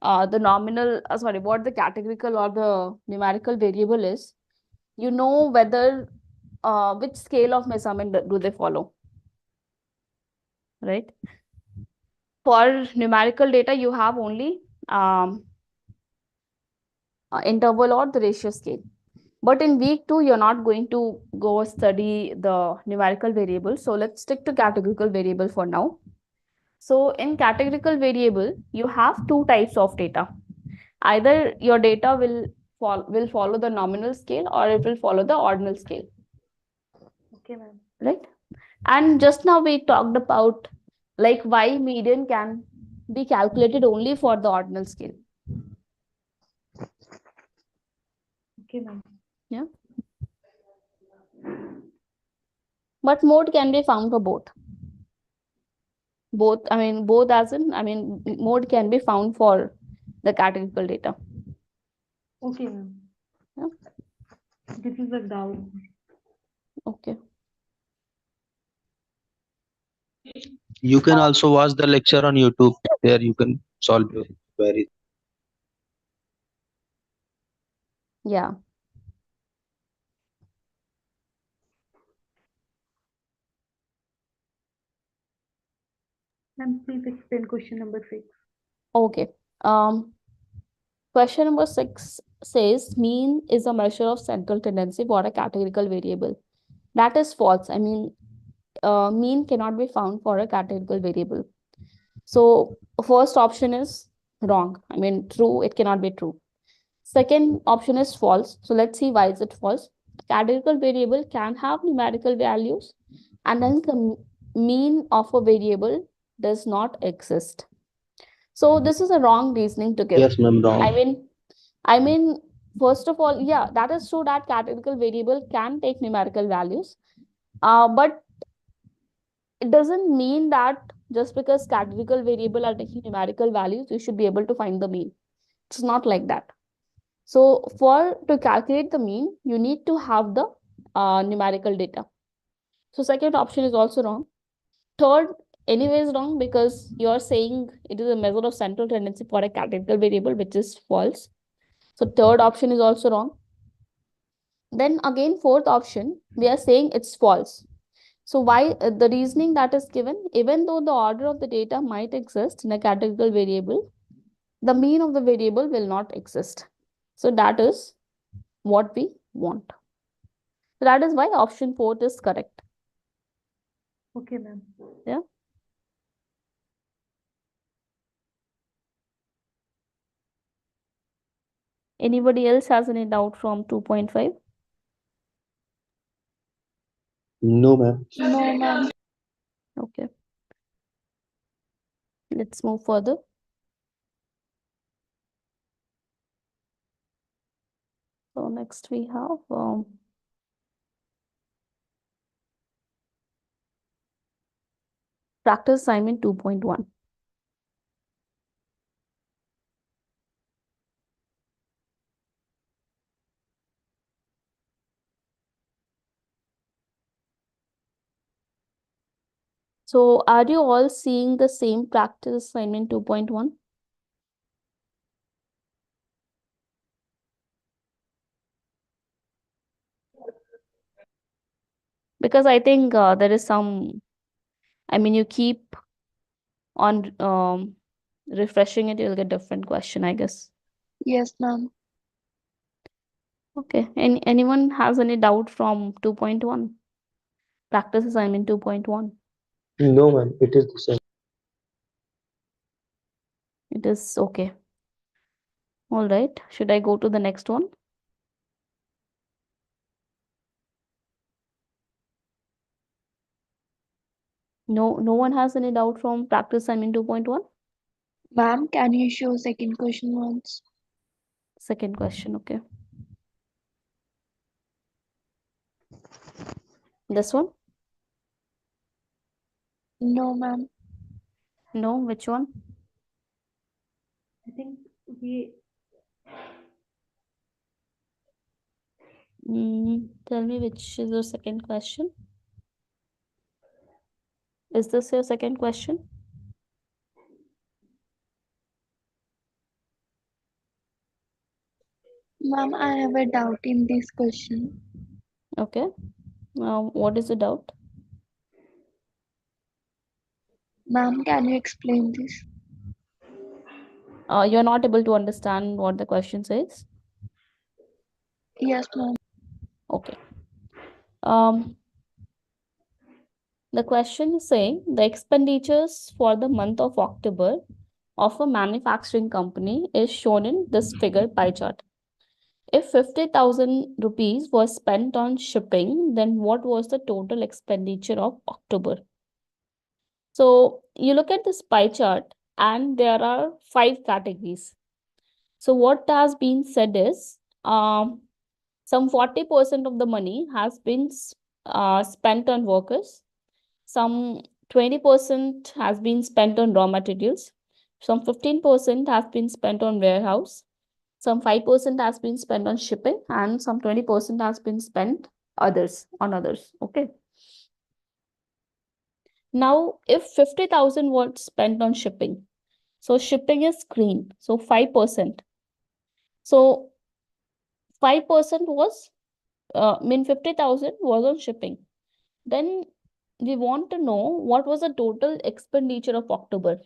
the what the categorical or the numerical variable is, you know whether which scale of measurement do they follow, right? For numerical data, you have only interval or the ratio scale. But in week 2, you're not going to go study the numerical variable. So let's stick to categorical variable for now. So in categorical variable, you have two types of data. Either your data will follow the nominal scale or it will follow the ordinal scale, Okay, ma'am. right? And just now we talked about like why median can be calculated only for the ordinal scale. Okay, ma'am. Yeah. But mode can be found for both. Both as in, mode can be found for the categorical data. Okay, ma'am. Yeah. This is a doubt. Okay. You can also watch the lecture on YouTube. There you can solve your queries. Yeah. Ma'am, please explain question number 6. Okay. Question number 6 says mean is a measure of central tendency for a categorical variable. That is false. I mean, mean cannot be found for a categorical variable. So first option is wrong. I mean, true, it cannot be true. Second option is false. So let's see why is it false. A categorical variable can have numerical values, and then the mean of a variable does not exist. So this is a wrong reasoning to give. Yes, ma'am, wrong. I mean, first of all, yeah, that is true that categorical variable can take numerical values. But it doesn't mean that just because categorical variable are taking numerical values, you should be able to find the mean. It's not like that. So to calculate the mean, you need to have the numerical data. So second option is also wrong. Third, anyway, is wrong because you're saying it is a measure of central tendency for a categorical variable, which is false. So third option is also wrong. Then again, fourth option, we are saying it's false. So why the reasoning that is given, even though the order of the data might exist in a categorical variable, the mean of the variable will not exist. So that is what we want. So that is why option 4 is correct. Okay, ma'am. Yeah. Anybody else has any doubt from 2.5? No, ma'am. No, ma'am. Okay. Let's move further. So next we have practice assignment 2.1. So are you all seeing the same practice assignment 2.1? Because I think there is some, I mean, you keep on refreshing it, you'll get different question, I guess. Yes, ma'am. Okay. Anyone has any doubt from 2.1? Practice assignment 2.1. No, ma'am. It is the same. It is okay. All right. Should I go to the next one? No one has any doubt from practice assignment 2.1? Ma'am, can you show second question once? Second question, okay. This one? No, ma'am. No, which one? I think we Tell me which is your second question. Is this your second question? Ma'am, I have a doubt in this question. Okay. What is the doubt? Ma'am, can you explain this? You're not able to understand what the question says? Yes, ma'am. Okay. The question is saying the expenditures for the month of October of a manufacturing company is shown in this figure pie chart. If 50,000 rupees was spent on shipping, then what was the total expenditure of October? So you look at this pie chart and there are 5 categories. So what has been said is some 40% of the money has been spent on workers. Some 20% has been spent on raw materials. Some 15% has been spent on warehouse. Some 5% has been spent on shipping, and some 20% has been spent on others. Okay. Now, if 50,000 was spent on shipping, so shipping is green, so 5%. So 5% was, 50,000 was on shipping. Then we want to know what was the total expenditure of October.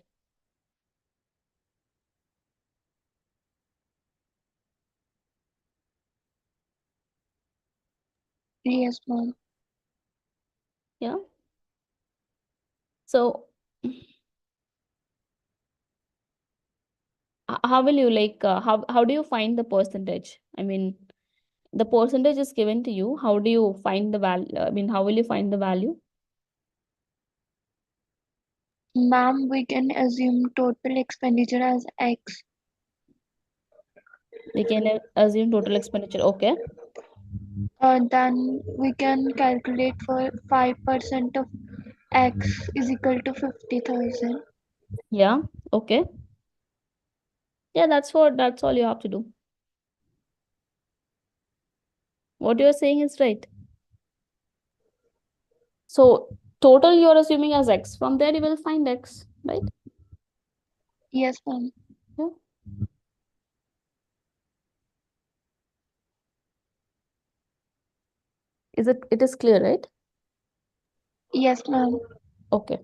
Yes, ma'am. Yeah. So how will you how do you find the percentage? I mean, the percentage is given to you. How do you find the value? I mean, how will you find the value? Ma'am, we can assume total expenditure as X. We can assume total expenditure. Okay. Then we can calculate for 5% of X is equal to 50,000. Yeah. Okay. Yeah, that's all you have to do. What you're saying is right. So total you're assuming as X. From there you will find X, right? Yes, ma'am. Yeah. It is clear, right? Yes, ma'am. Okay.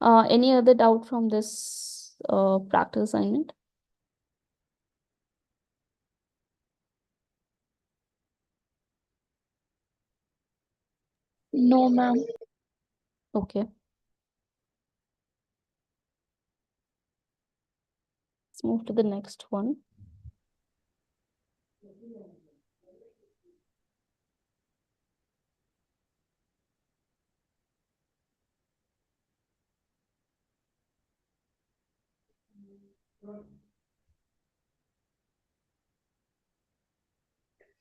Any other doubt from this practice assignment? No, ma'am. Okay. Let's move to the next one.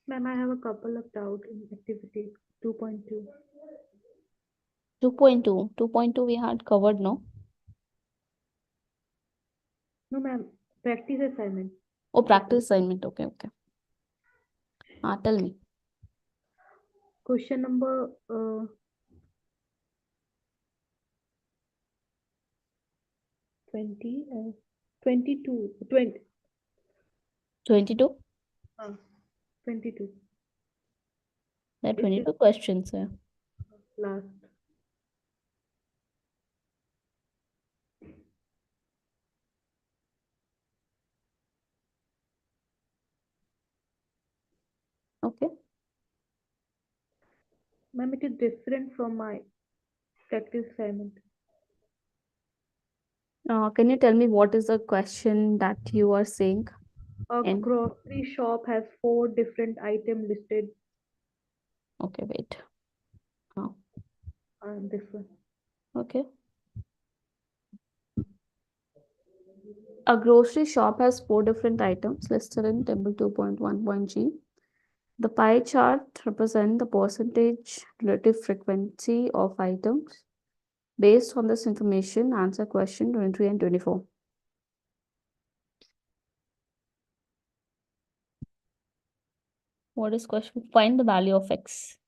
Ma'am, I have a couple of doubts in activity 2.2. 2.2. 2.2 we had covered, no? No, ma'am, practice assignment. Oh, practice assignment. Okay, okay. Tell me. Question number 22. 22. 22? 22. There are It is 22 questions here. last. Okay. Ma'am, it is different from my practice assignment. Can you tell me what is the question that you are saying? A And grocery shop has 4 different items listed. okay, wait. This one. Okay. A grocery shop has 4 different items listed in table 2.1.g. The pie chart represents the percentage relative frequency of items. Based on this information, answer question 23 and 24. What is question? Find the value of X.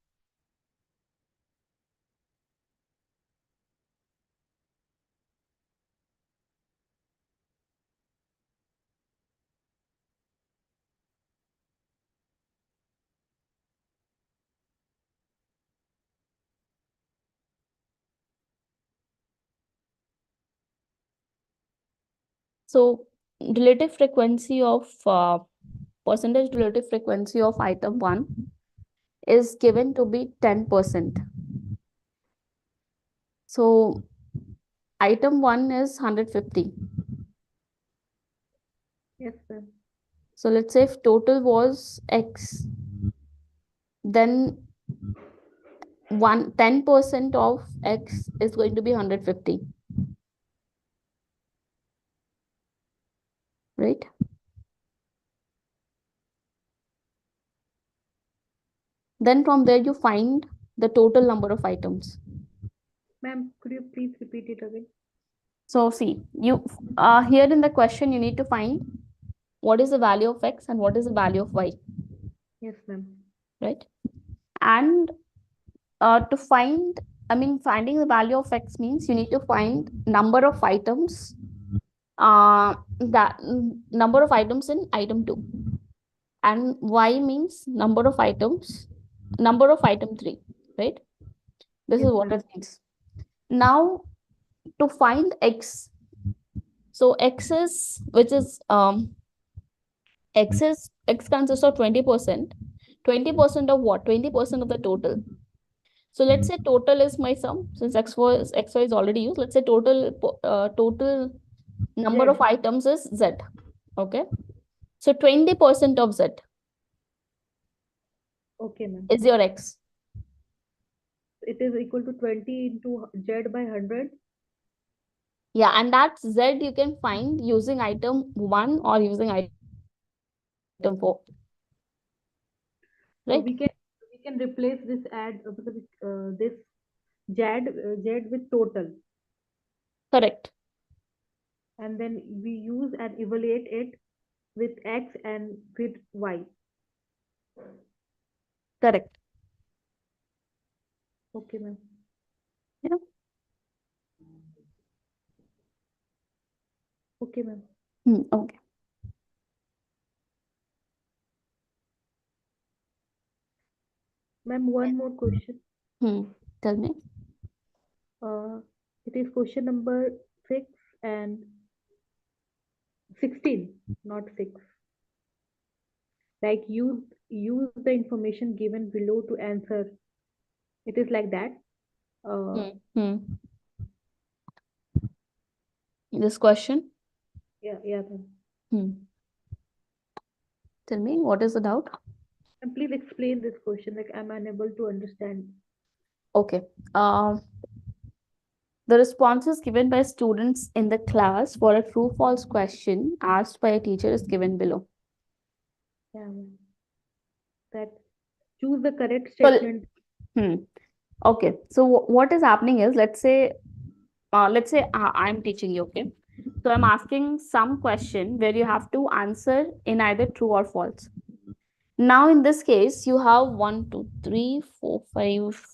So relative frequency of percentage relative frequency of item 1 is given to be 10%. So item 1 is 150. Yes, ma'am. So let's say if total was X, then 10% of X is going to be 150. Right? Then from there you find the total number of items. Ma'am, could you please repeat it again? So see, you here in the question you need to find what is the value of X and what is the value of Y. Yes, ma'am. Right? And to find finding the value of X means you need to find number of items, number of items in item 2. And Y means number of items, number of item 3, right? This is what it means. Now, to find X, so X consists of 20%. 20% of what? 20% of the total. So let's say total is my sum, since XY is already used. Let's say total number of items is Z. Okay. So 20% of Z Okay, ma'am. is your X. It is equal to 20 into Z by 100. Yeah, and that Z you can find using item 1 or using item 4. So Right? we can replace this this Z with total, Correct. and then we use and evaluate it with X and with Y. Correct. Okay, ma'am. Yeah. Okay, ma'am. Okay. Ma'am, one more question. Tell me. It is question number 6 and 16, not 6. Like use the information given below to answer. It is like that. This question? Yeah, ma'am. Tell me, what is the doubt? And please explain this question. Like I'm unable to understand. Okay. The responses given by students in the class for a true-false question asked by a teacher is given below. Yeah, ma'am. That choose the correct statement. Okay. So what is happening is, let's say I'm teaching you, okay? So I'm asking some question where you have to answer in either true or false. Now in this case, you have 1, 2, 3, 4, 5,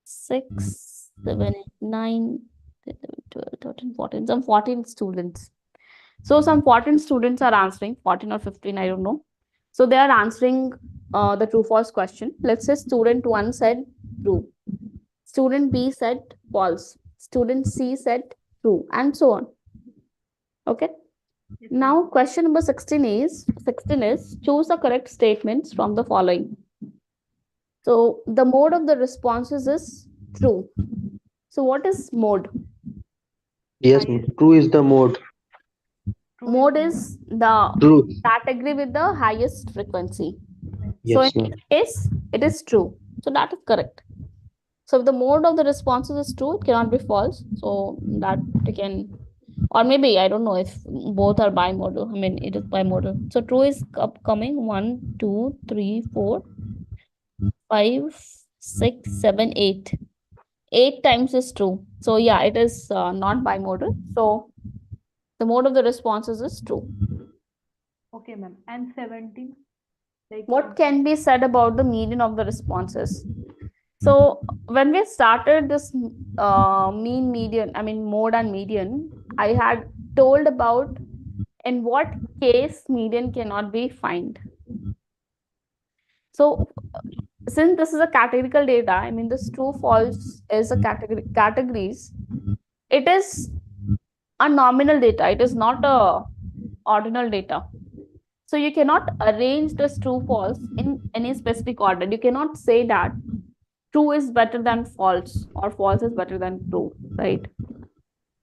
6, 7, 8, 9, 10, 12, 13, 14, some 14 students. So some 14 students are answering, 14 or 15, I don't know. So they are answering the true false question. Let's say student 1 said true. Student B said false. Student C said true, and so on. Okay. Now question number 16 is choose the correct statements from the following. So the mode of the responses is true. So what is mode? Yes, true is the mode. Mode is the True. category with the highest frequency. Yes, So in ma'am. this case, it is true. So that is correct. So if the mode of the responses is true, it cannot be false. So that we can, or maybe I don't know if both are bimodal. I mean, it is bimodal. So true is upcoming 1, 2, 3, 4, 5, 6, 7, 8. 8 times is true. So yeah, it is not bimodal. So the mode of the responses is true. Okay, ma'am. And 17. Like what can be said about the median of the responses? So when we started this mode and median, I had told about in what case median cannot be found. So since this is a categorical data, I mean this true false is a categories. It is a nominal data. It is not a ordinal data. So you cannot arrange this true false in any specific order. You cannot say that true is better than false or false is better than true, right?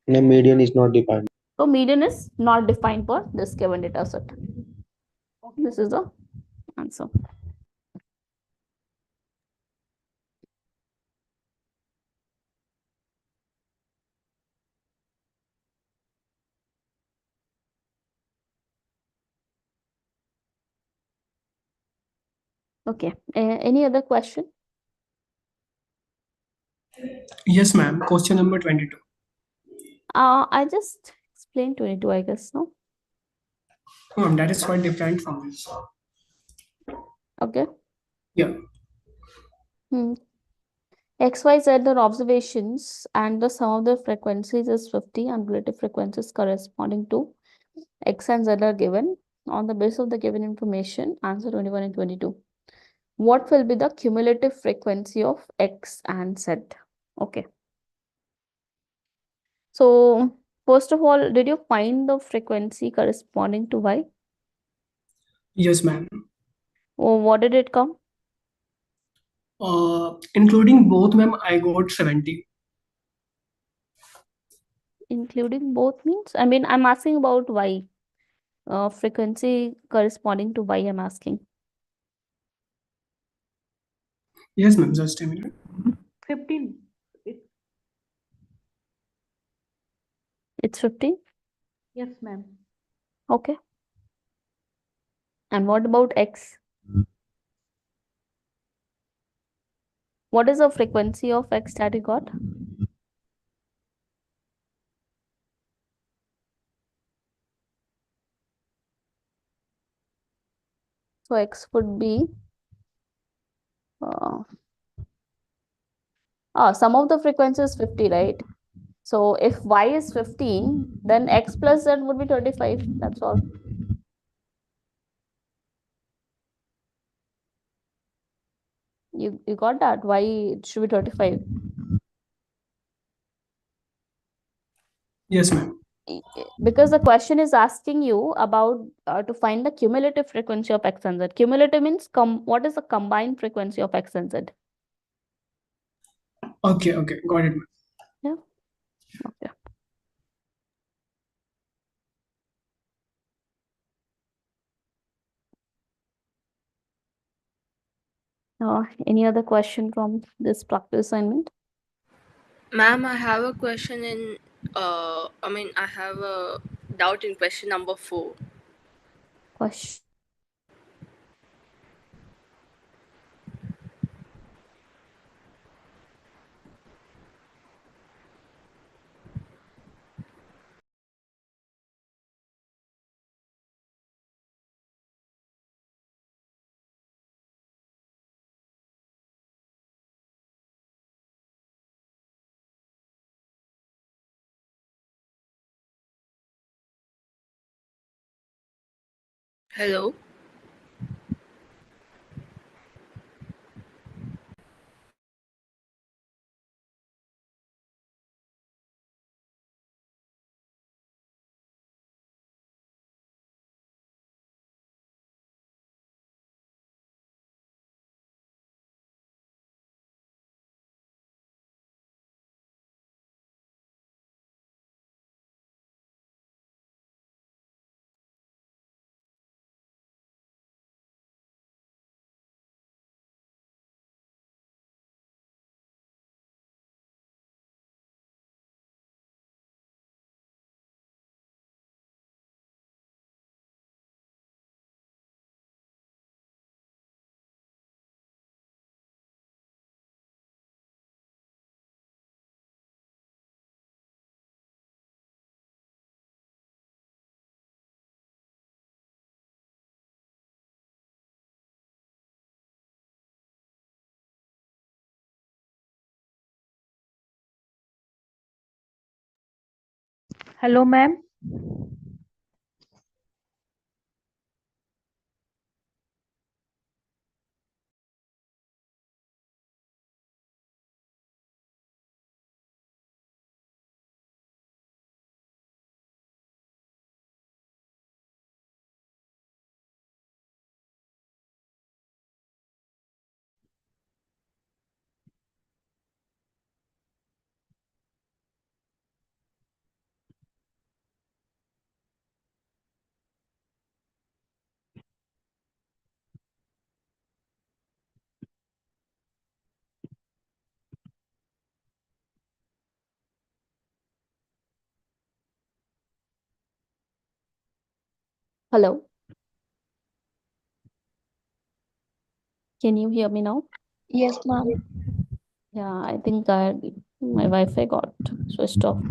The median is not defined. So median is not defined for this given data set. This is the answer. Okay. Any other question? Yes, ma'am. Question number 22. I just explained 22, I guess, no? Oh, that is quite different from this. Okay. Yeah. XYZ are observations, and the sum of the frequencies is 50, and relative frequencies corresponding to X and Z are given. On the basis of the given information, answer 21 and 22. What will be the cumulative frequency of X and Z? Okay. So, first of all, did you find the frequency corresponding to Y? Yes, ma'am. Or what did it come? Including both, ma'am, I got 70. Including both means? I mean, I'm asking about Y. Frequency corresponding to Y, I'm asking. Yes, ma'am, just a minute. 15. It's 50? Yes, ma'am. Okay. And what about X? What is the frequency of X that you got? So X would be sum of the frequency is 50, right? So if Y is 15, then X plus Z would be 25. That's all. You got that? Y it should be 35. Yes, ma'am. Because the question is asking you about to find the cumulative frequency of X and Z. Cumulative means what is the combined frequency of X and Z? Okay, got it, ma'am. Yeah. Okay. Any other question from this practice assignment? Ma'am, I have a question in, I have a doubt in question number 4. Question. Hello? Hello, ma'am. Hello. Can you hear me now? Yes, ma'am. Yeah, I think my Wi-Fi got switched off.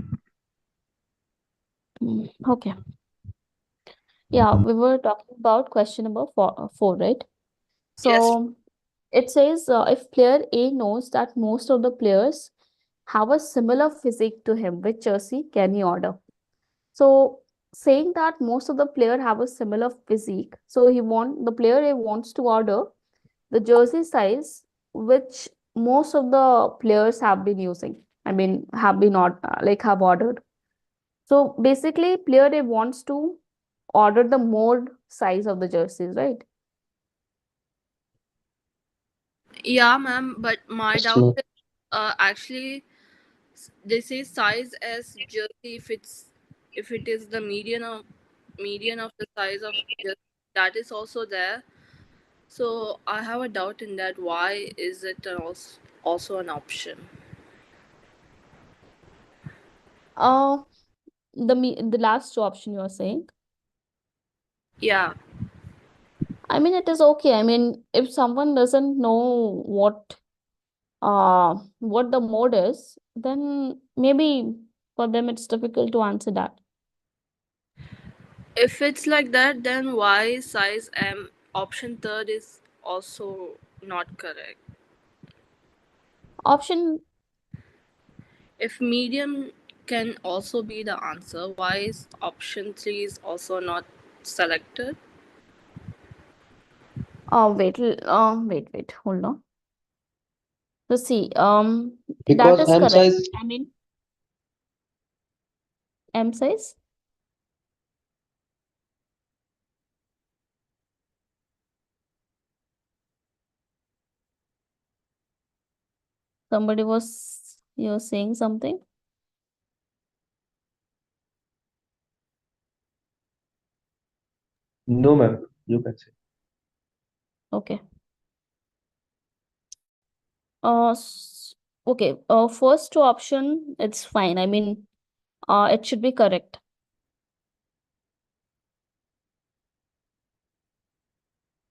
Okay. Yeah, we were talking about question number four, right? So It says if player A knows that most of the players have a similar physique to him, which jersey can he order? So saying that most of the player have a similar physique, so the player A wants to order the jersey size which most of the players have been using. I mean, have been have ordered. So basically, player A wants to order the mold size of the jerseys, right? Yeah, ma'am, but my Yes, doubt ma'am. is actually they say size as jersey if it is the median of the size of jersey, that is also there. So I have a doubt in that. Why is it also an option? Uh, the last option you are saying. Yeah. I mean, it is okay. I mean, if someone doesn't know what the mode is, then maybe for them it's difficult to answer that. If it's like that, then why size M option third is also not correct? Option If medium can also be the answer, why is option 3 is also not selected? wait, hold on. Let's see. That Because is M correct. size, I mean, M size. You're saying something? no, ma'am. You can say. Okay. Okay. First option, it's fine. I mean, it should be correct.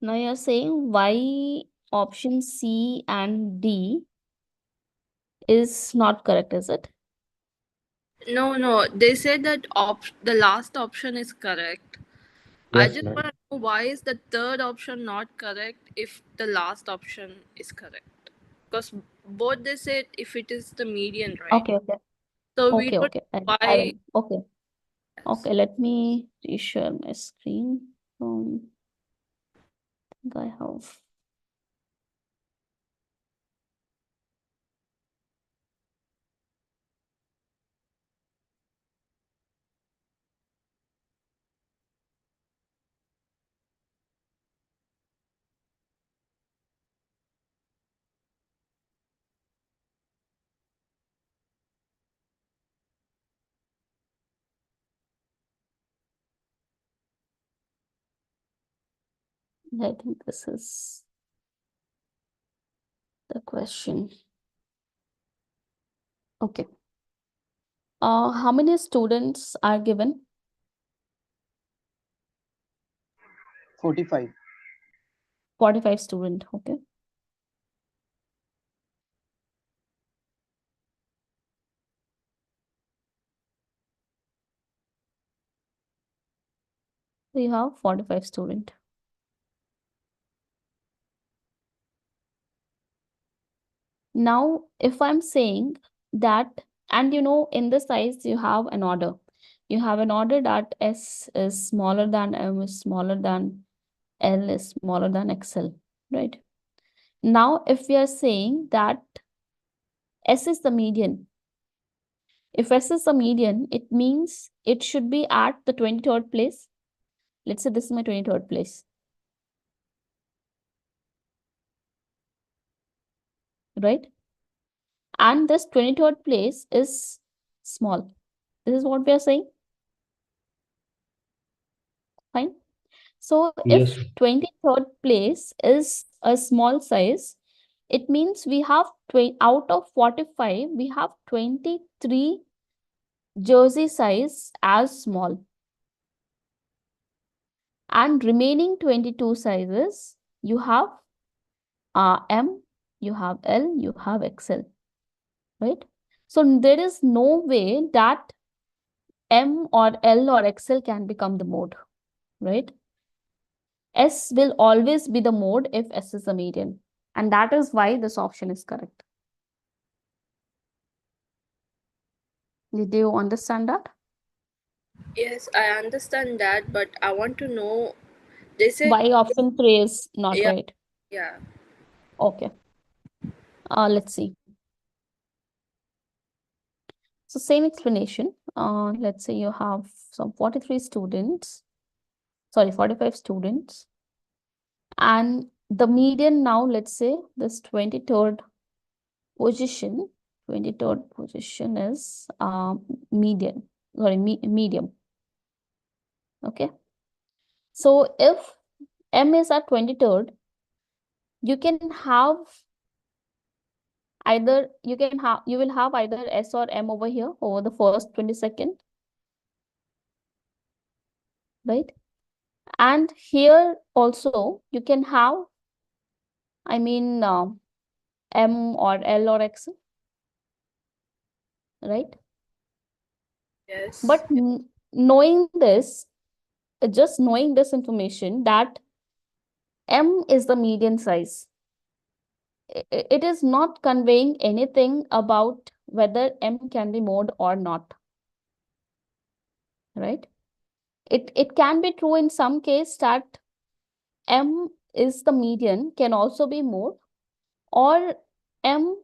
Now you're saying why option C and D is not correct, is it? No. They said that the last option is correct. I Yes, just ma'am. want to know why is the third option not correct if the last option is correct? Because both they said if it is the median, right? Okay, okay. So we Okay, don't okay. know I why. will. Okay. Okay, let me reshare my screen. I think I have. I think this is the question. Okay. How many students are given? 45. 45 student. Okay. We have 45 student. Now, if I'm saying that, and in the size you have an order. You have an order that S is smaller than M is smaller than L is smaller than XL, right? Now, if we are saying that S is the median, if S is the median, it means it should be at the 23rd place. Let's say this is my 23rd place. Right? And this 23rd place is small. This is what we are saying. Fine. So Yes. if 23rd place is a small size, it means we have out of 45, we have 23 jersey size as small. And remaining 22 sizes, you have M, you have L, you have XL, right? So there is no way that M or L or XL can become the mode, right? S will always be the mode if S is a median. And that is why this option is correct. Did you understand that? Yes, I understand that, but I want to know. They say Why option 3 is not yeah, right? yeah. Okay. Let's see. So same explanation. Let's say you have some 43 students, sorry, 45 students. And the median now, let's say this 23rd position, 23rd position is median, sorry, medium. Okay. So if M is at 23rd, you can have either, you will have either S or M over here over the first 22nd, right? And here also you can have, I mean, M or L or X, right? Yes. But knowing this, just knowing this information that M is the median size, it is not conveying anything about whether M can be mode or not, right? It can be true in some case that M is the median can also be mode, or M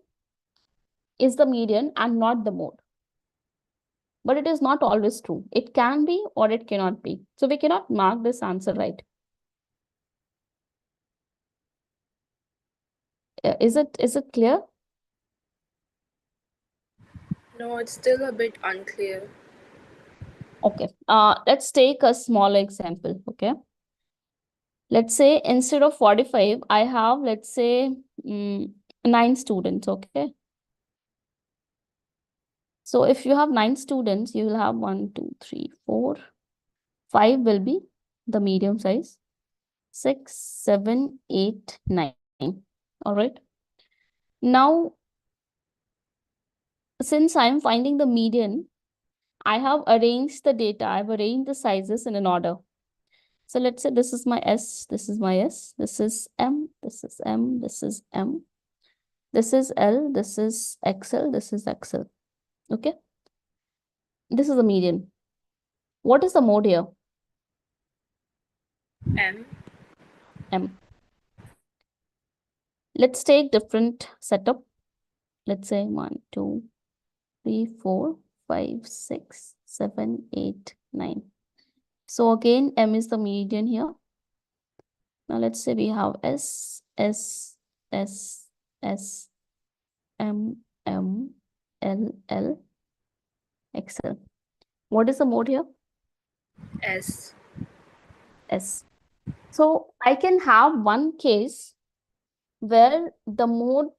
is the median and not the mode. But it is not always true. It can be or it cannot be. So we cannot mark this answer right. Is it clear? No, it's still a bit unclear. Okay. Let's take a small example. Okay. Let's say instead of 45, I have, let's say, 9 students. Okay. So if you have 9 students, you will have 1, 2, 3, 4, 5 will be the medium size, 6, 7, 8, 9. All right. Now, since I am finding the median, I have arranged the data. I've arranged the sizes in an order. So let's say this is my S, this is my S, this is M, this is M, this is M, this is L, this is XL, this is XL. Okay. This is the median. What is the mode here? M. M. Let's take different setup. Let's say 1, 2, 3, 4, 5, 6, 7, 8, 9. So again, M is the median here. Now let's say we have S, S, S, S, M, M, L, L, XL. What is the mode here? S. S. So I can have one case where the mode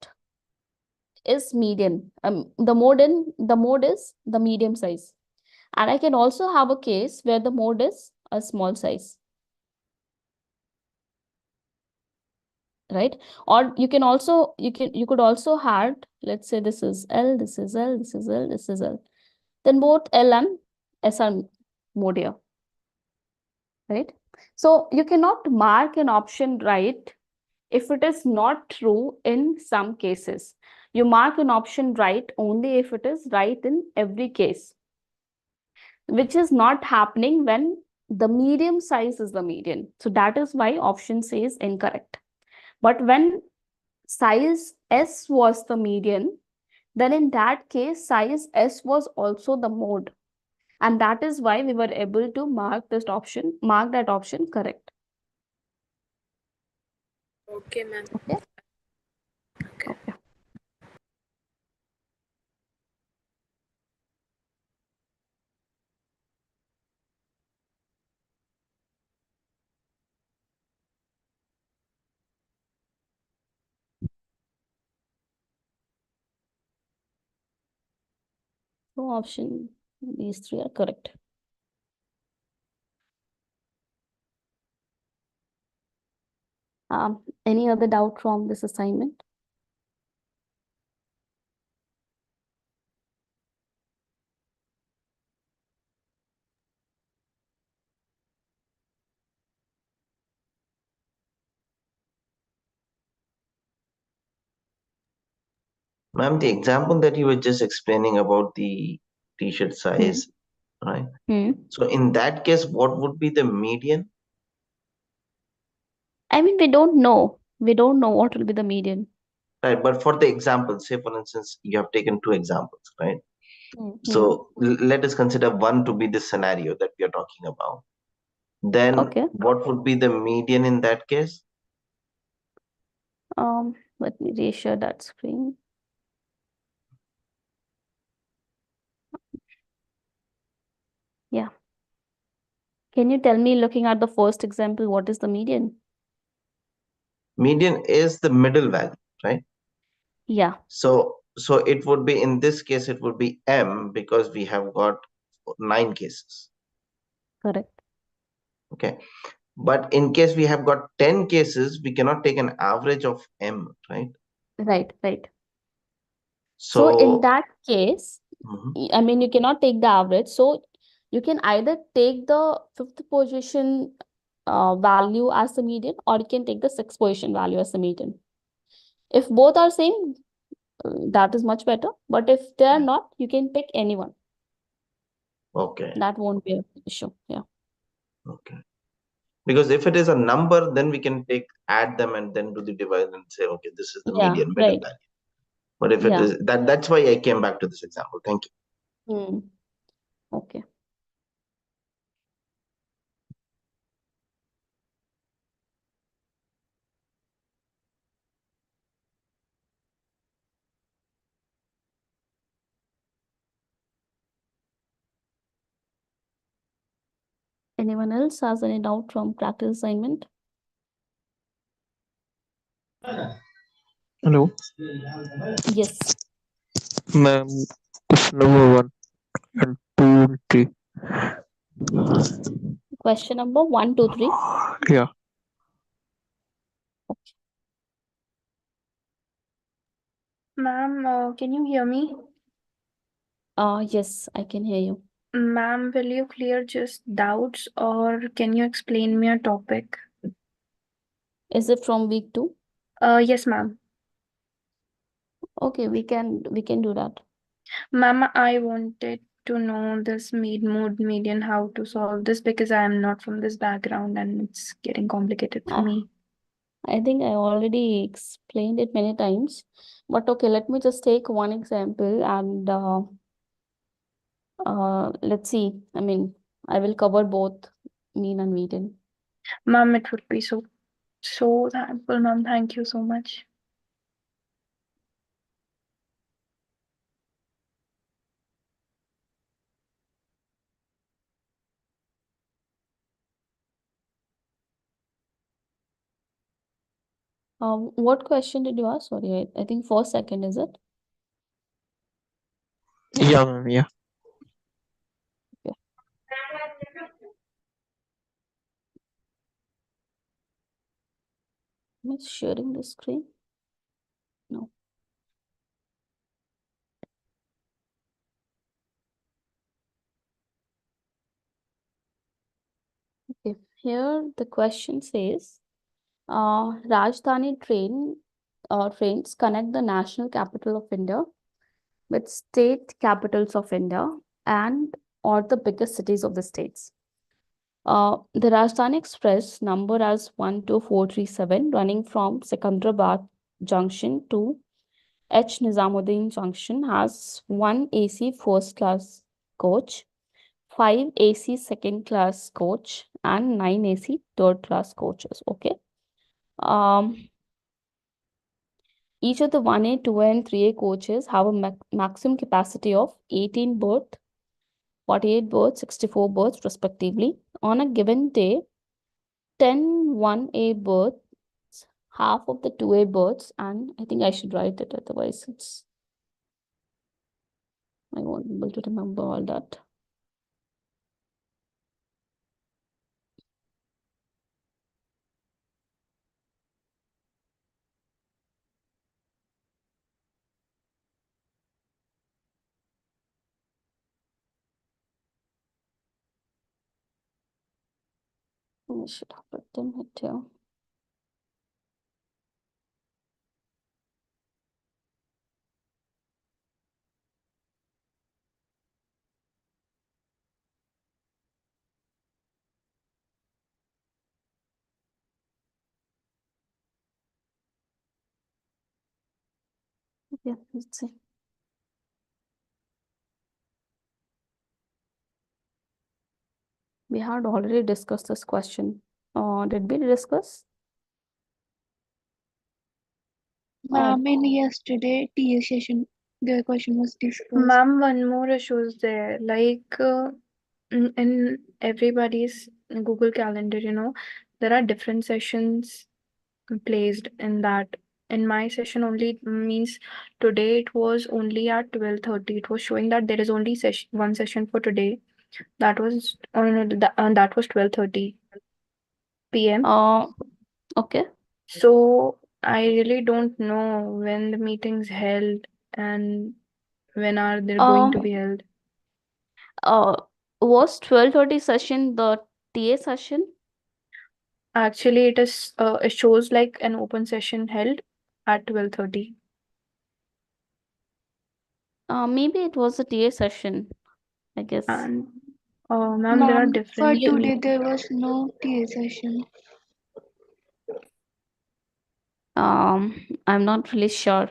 is median. The mode is the medium size. And I can also have a case where the mode is a small size. Right? Or you could also have, let's say this is L, this is L, this is L, this is L. Then both L and S are mode here. Right? So you cannot mark an option right if it is not true in some cases. You mark an option right only if it is right in every case, which is not happening when the medium size is the median. So that is why option C is incorrect. But when size S was the median, then in that case, size S was also the mode. And that is why we were able to mark that option correct. Okay, ma'am. Okay. Okay. Okay. So these 3 are correct. Any other doubt from this assignment? Ma'am, the example that you were just explaining about the t-shirt size, right? So in that case, what would be the median? I mean, we don't know. We don't know what will be the median. Right, but for the example, say for instance, you have taken two examples, right? So let us consider one to be the scenario that we are talking about. Then Okay. what would be the median in that case? Let me reshare that screen. Yeah. Can you tell me, looking at the first example, what is the median? Median is the middle value, right? Yeah. So it would be, in this case, it would be M because we have got 9 cases. Correct. Okay. But in case we have got 10 cases, we cannot take an average of M, right? Right. So in that case, I mean, you cannot take the average. So you can either take the 5th position value as the median, or you can take the 6th position value as the median. If both are same, that is much better. But if they are not, you can pick anyone. Okay. That won't be an issue. Yeah. Okay. Because if it is a number, then we can add them and then do the divide and say, okay, this is the median middle value. But if it is that's why I came back to this example. Thank you. Okay. Anyone else has any doubt from practice assignment? Hello. Yes. Ma'am, question number 1 and 2 and 3. Question number 1, 2, 3. Yeah. Ma'am, can you hear me? Yes, I can hear you. Ma'am, will you clear just doubts or can you explain me a topic? Is it from week 2? Yes, ma'am. Okay, we can do that. Ma'am, I wanted to know this mode median, how to solve this, because I am not from this background and it's getting complicated for me. I think I already explained it many times, but okay, let me just take one example and let's see. I mean, I will cover both mean and median. Ma'am, it would be so thankful, ma'am. Thank you so much. What question did you ask? Sorry, I think for second, is it? Yeah, ma'am. Yeah. Okay. Am I sharing the screen? No. Okay, here the question says, Rajdhani trains connect the national capital of India with state capitals of India and or the biggest cities of the states. The Rajdhani Express, number as 12437, running from Secunderabad Junction to H. Nizamuddin Junction, has 1 AC first class coach, 5 AC second class coach, and 9 AC third class coaches. Okay. Each of the 1A, 2A, and 3A coaches have a maximum capacity of 18 berth, 48 berths, 64 berths, respectively. On a given day, 10 1A berths, half of the 2A berths, and I think I should write it, otherwise I won't be able to remember all that. I should have written it here. Yeah, let's see. We had already discussed this question. Did we discuss? Ma'am, in yesterday TA session, the question was discussed. Ma'am, one more issue is there. Like in everybody's Google Calendar, there are different sessions placed in that. In my session only means today it was only at 12:30. It was showing that there is only one session for today. That was that was 12:30 p.m. Okay. So I really don't know when the meeting's held and when are they going to be held. Was 12:30 session the TA session? Actually, it shows like an open session held at 12:30. Maybe it was a TA session, I guess. And ma'am, there are Ma'am, for different. today there was no TA session. I'm not really sure.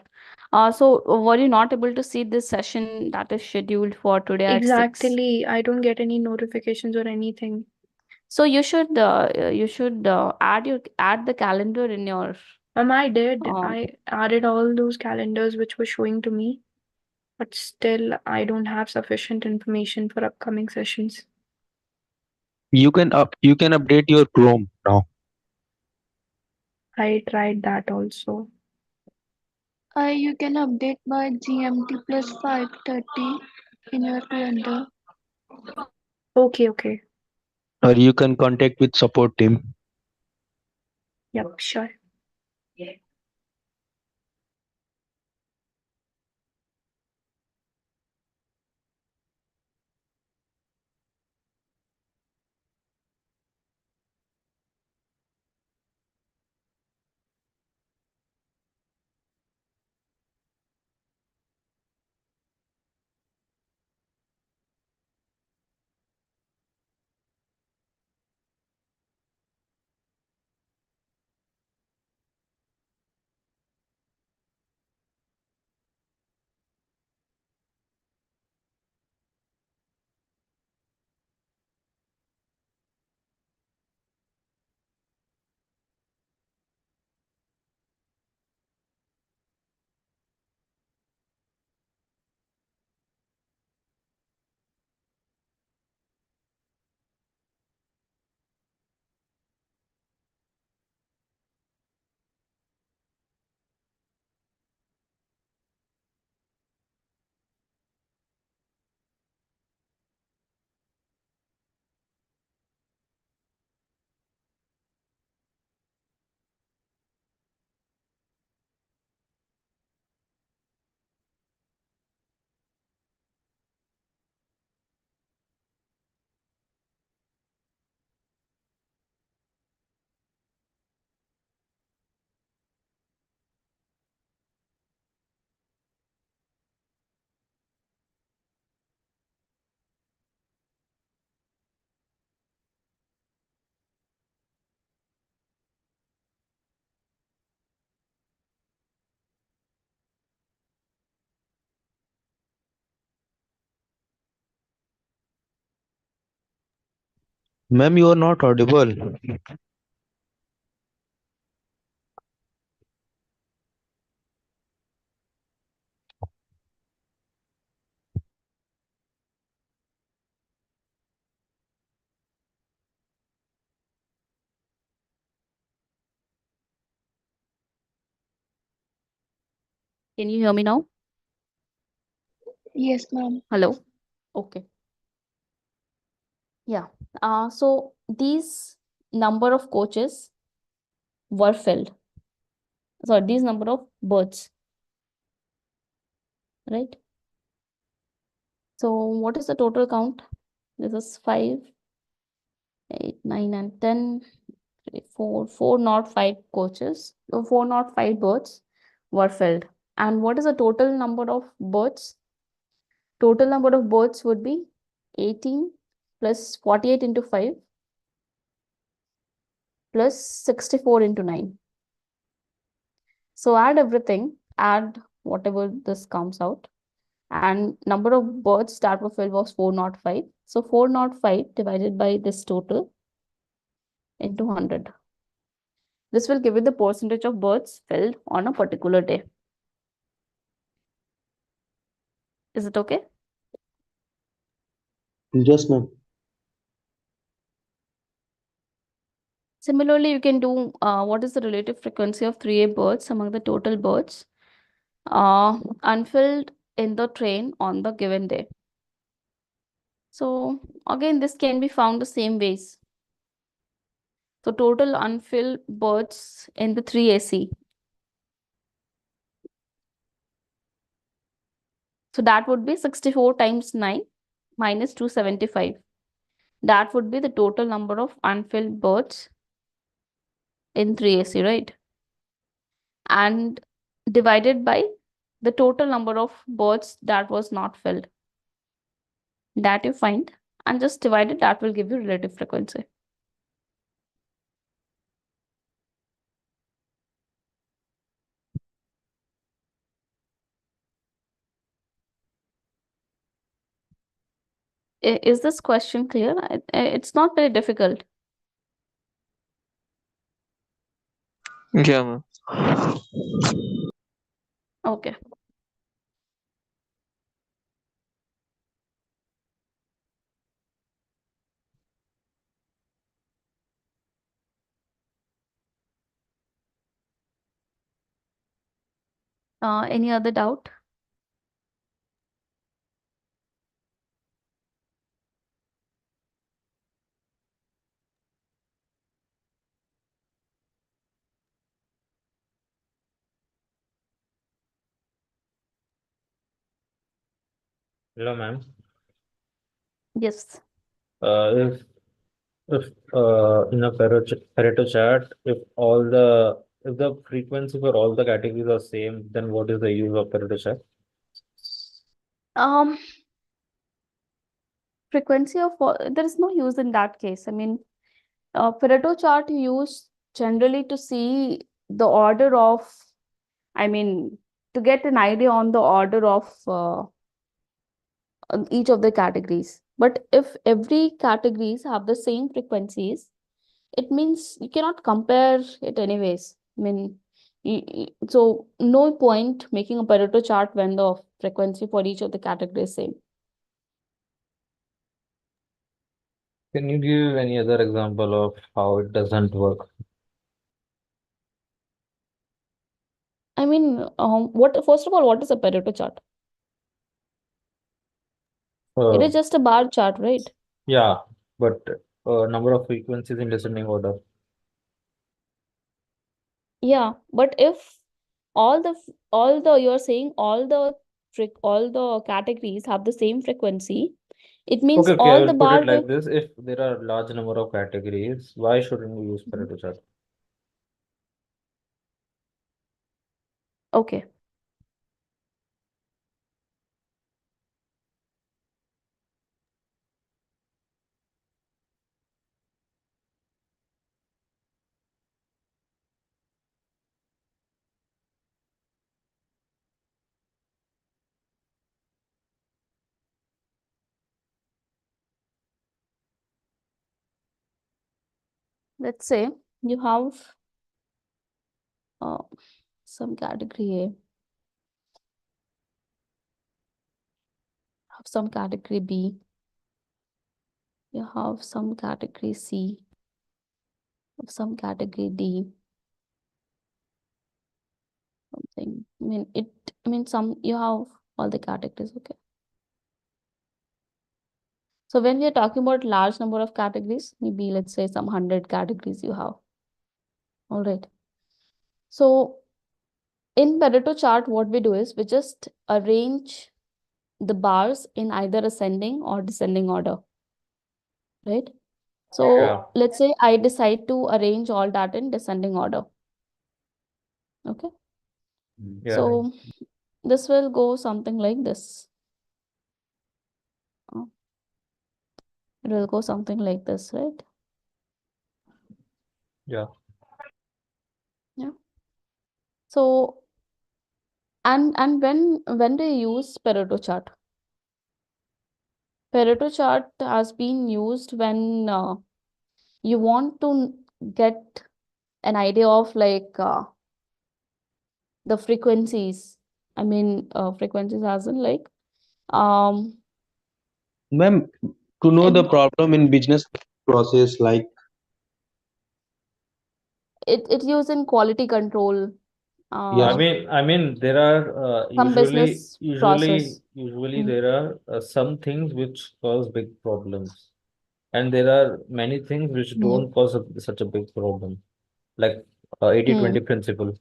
So were you not able to see this session that is scheduled for today at 6? Exactly. I don't get any notifications or anything. So you should add the calendar in your. I did. I added all those calendars which were showing to me, but still I don't have sufficient information for upcoming sessions. You can update your Chrome now. I tried that also. You can update by GMT plus 5:30 in your calendar. Okay. Or you can contact with support team. Yep, sure. Ma'am, you are not audible. Can you hear me now? Yes, ma'am. Hello. Okay. Yeah. So these number of coaches were filled. Sorry, these number of births. Right? So what is the total count? This is 5, 8, 9, and 10. 4 not 5 coaches. So 4 not 5 births were filled. And what is the total number of births? Total number of births would be 18 plus 48 into 5 plus 64 into 9. So add everything. Add whatever this comes out. And number of births that were filled was 405. So 405 divided by this total into 100. This will give you the percentage of births filled on a particular day. Is it okay? Yes, ma'am. Similarly, you can do what is the relative frequency of 3A births among the total births unfilled in the train on the given day. So again, this can be found the same ways. So total unfilled births in the 3AC. So that would be 64 times 9 minus 275. That would be the total number of unfilled births in 3AC, right? And divided by the total number of births that was not filled. That you find and just divide it, that will give you relative frequency. Is this question clear? It's not very difficult. Yeah, ma'am. Okay. Any other doubt? Hello, ma'am. Yes. If in a Pareto chart, if the frequency for all the categories are same, then what is the use of Pareto chart? Frequency of there is no use in that case. I mean, Pareto chart you use generally to see the order of, I mean, to get an idea on the order of each of the categories. But if every categories have the same frequencies, it means you cannot compare it anyways. I mean, so no point making a Pareto chart when the frequency for each of the categories is same. Can you give any other example of how it doesn't work? I mean, first of all, what is a Pareto chart? It is just a bar chart, right? Yeah, but number of frequencies in descending order. Yeah, but if all the you're saying all the categories have the same frequency, it means Okay, I all will the put bar it like width. this. If there are large number of categories, why shouldn't we use Pareto chart? Okay. Let's say you have some category A, have some category B, you have some category C, have some category D, something. I mean some you have all the categories, okay. So when we are talking about large number of categories, maybe let's say some 100 categories you have. All right. So in Pareto chart, what we do is we just arrange the bars in either ascending or descending order, right? So Yeah. let's say I decide to arrange all that in descending order. Okay. Yeah. So this will go something like this. It will go something like this, right? Yeah. Yeah. So And when do you use Pareto chart? Pareto chart has been used when you want to get an idea of like the frequencies. I mean, frequencies as in like um Ma'am, to know the in problem in business process, like it used in quality control, yes, I mean, there are some business process. there are some things which cause big problems, and there are many things which Hmm. don't cause such a big problem, like 80-20 Hmm. principle.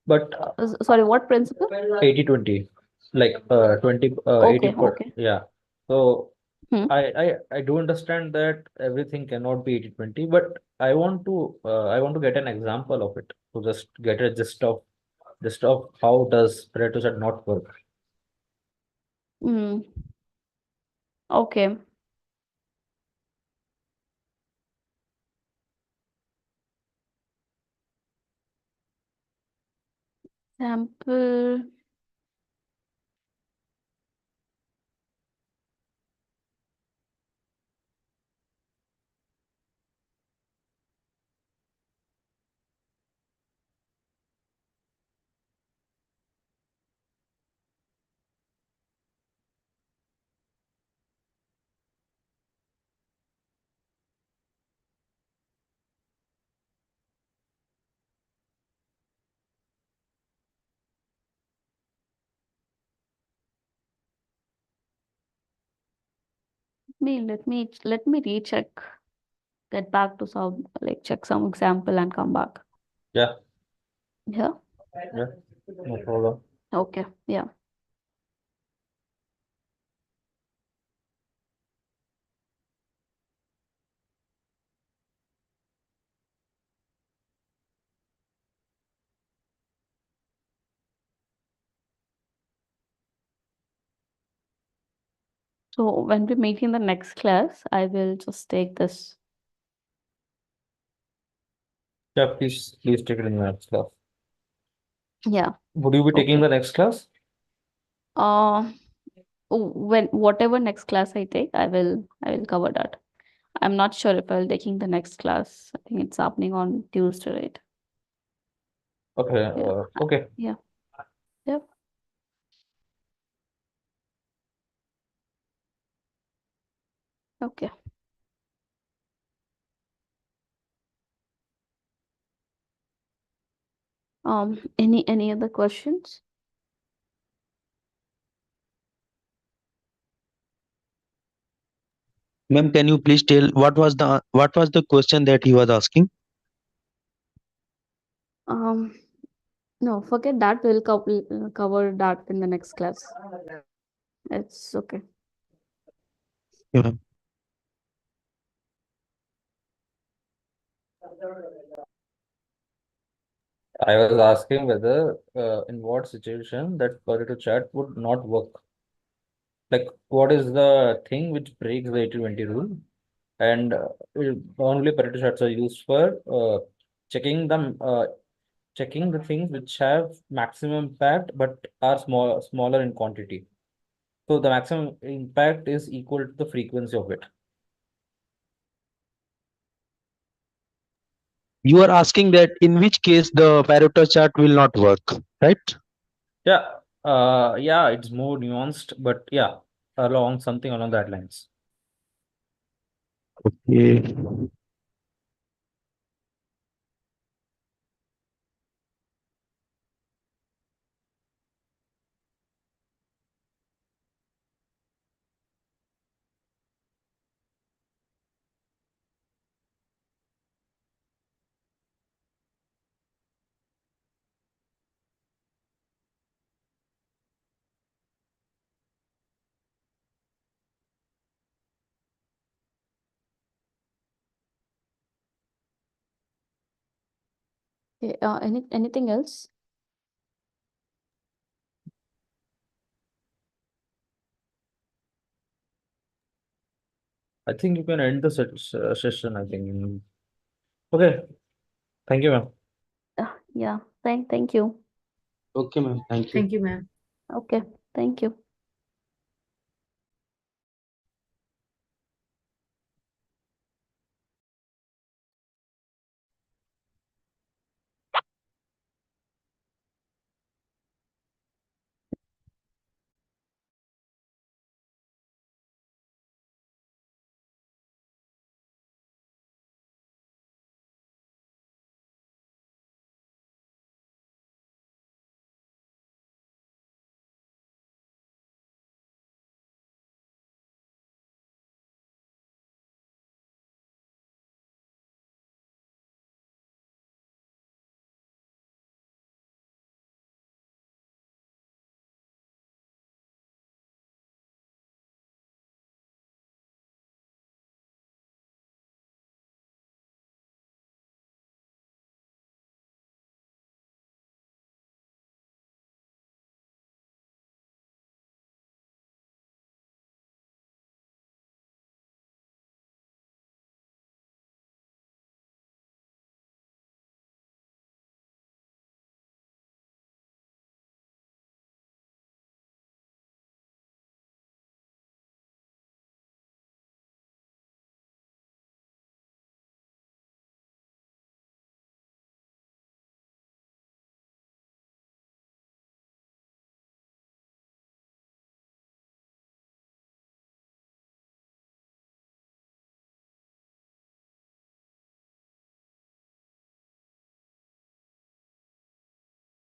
But Sorry, what principle? 80-20, like 20 80 Okay, okay. yeah. So Hmm. I do understand that everything cannot be 80-20, but I want to get an example of it to just get a gist of how does Pareto chart not work. Hmm. Okay. Sample. Let me recheck. Get back to some like check some example and come back. Yeah, Yeah. yeah, no problem. Okay. Yeah. So when we meet in the next class, I will just take this. Yeah, please take it in the next class. Yeah. Would you be taking Okay. the next class? When whatever next class I take, I will cover that. I'm not sure if I'll taking the next class. I think it's happening on Tuesday, right? Okay, Yeah. okay. Yeah. Yep. Okay. Any other questions? ma'am, can you please tell what was the question that he was asking? No, forget that. We'll cover that in the next class. It's okay. Yeah, ma'am. I was asking whether in what situation that Pareto chart would not work. Like, what is the thing which breaks the 80-20 rule? And normally Pareto charts are used for checking checking the things which have maximum impact but are smaller in quantity. So the maximum impact is equal to the frequency of it. You are asking that in which case the Pareto chart will not work, right? Yeah, yeah, it's more nuanced, but yeah, something along that lines. Okay. Okay, anything else? I think you can end the session, I think. Okay. Thank you, ma'am. Yeah. Thank you. Okay, ma'am. Thank you. Thank you, ma'am. Okay, thank you.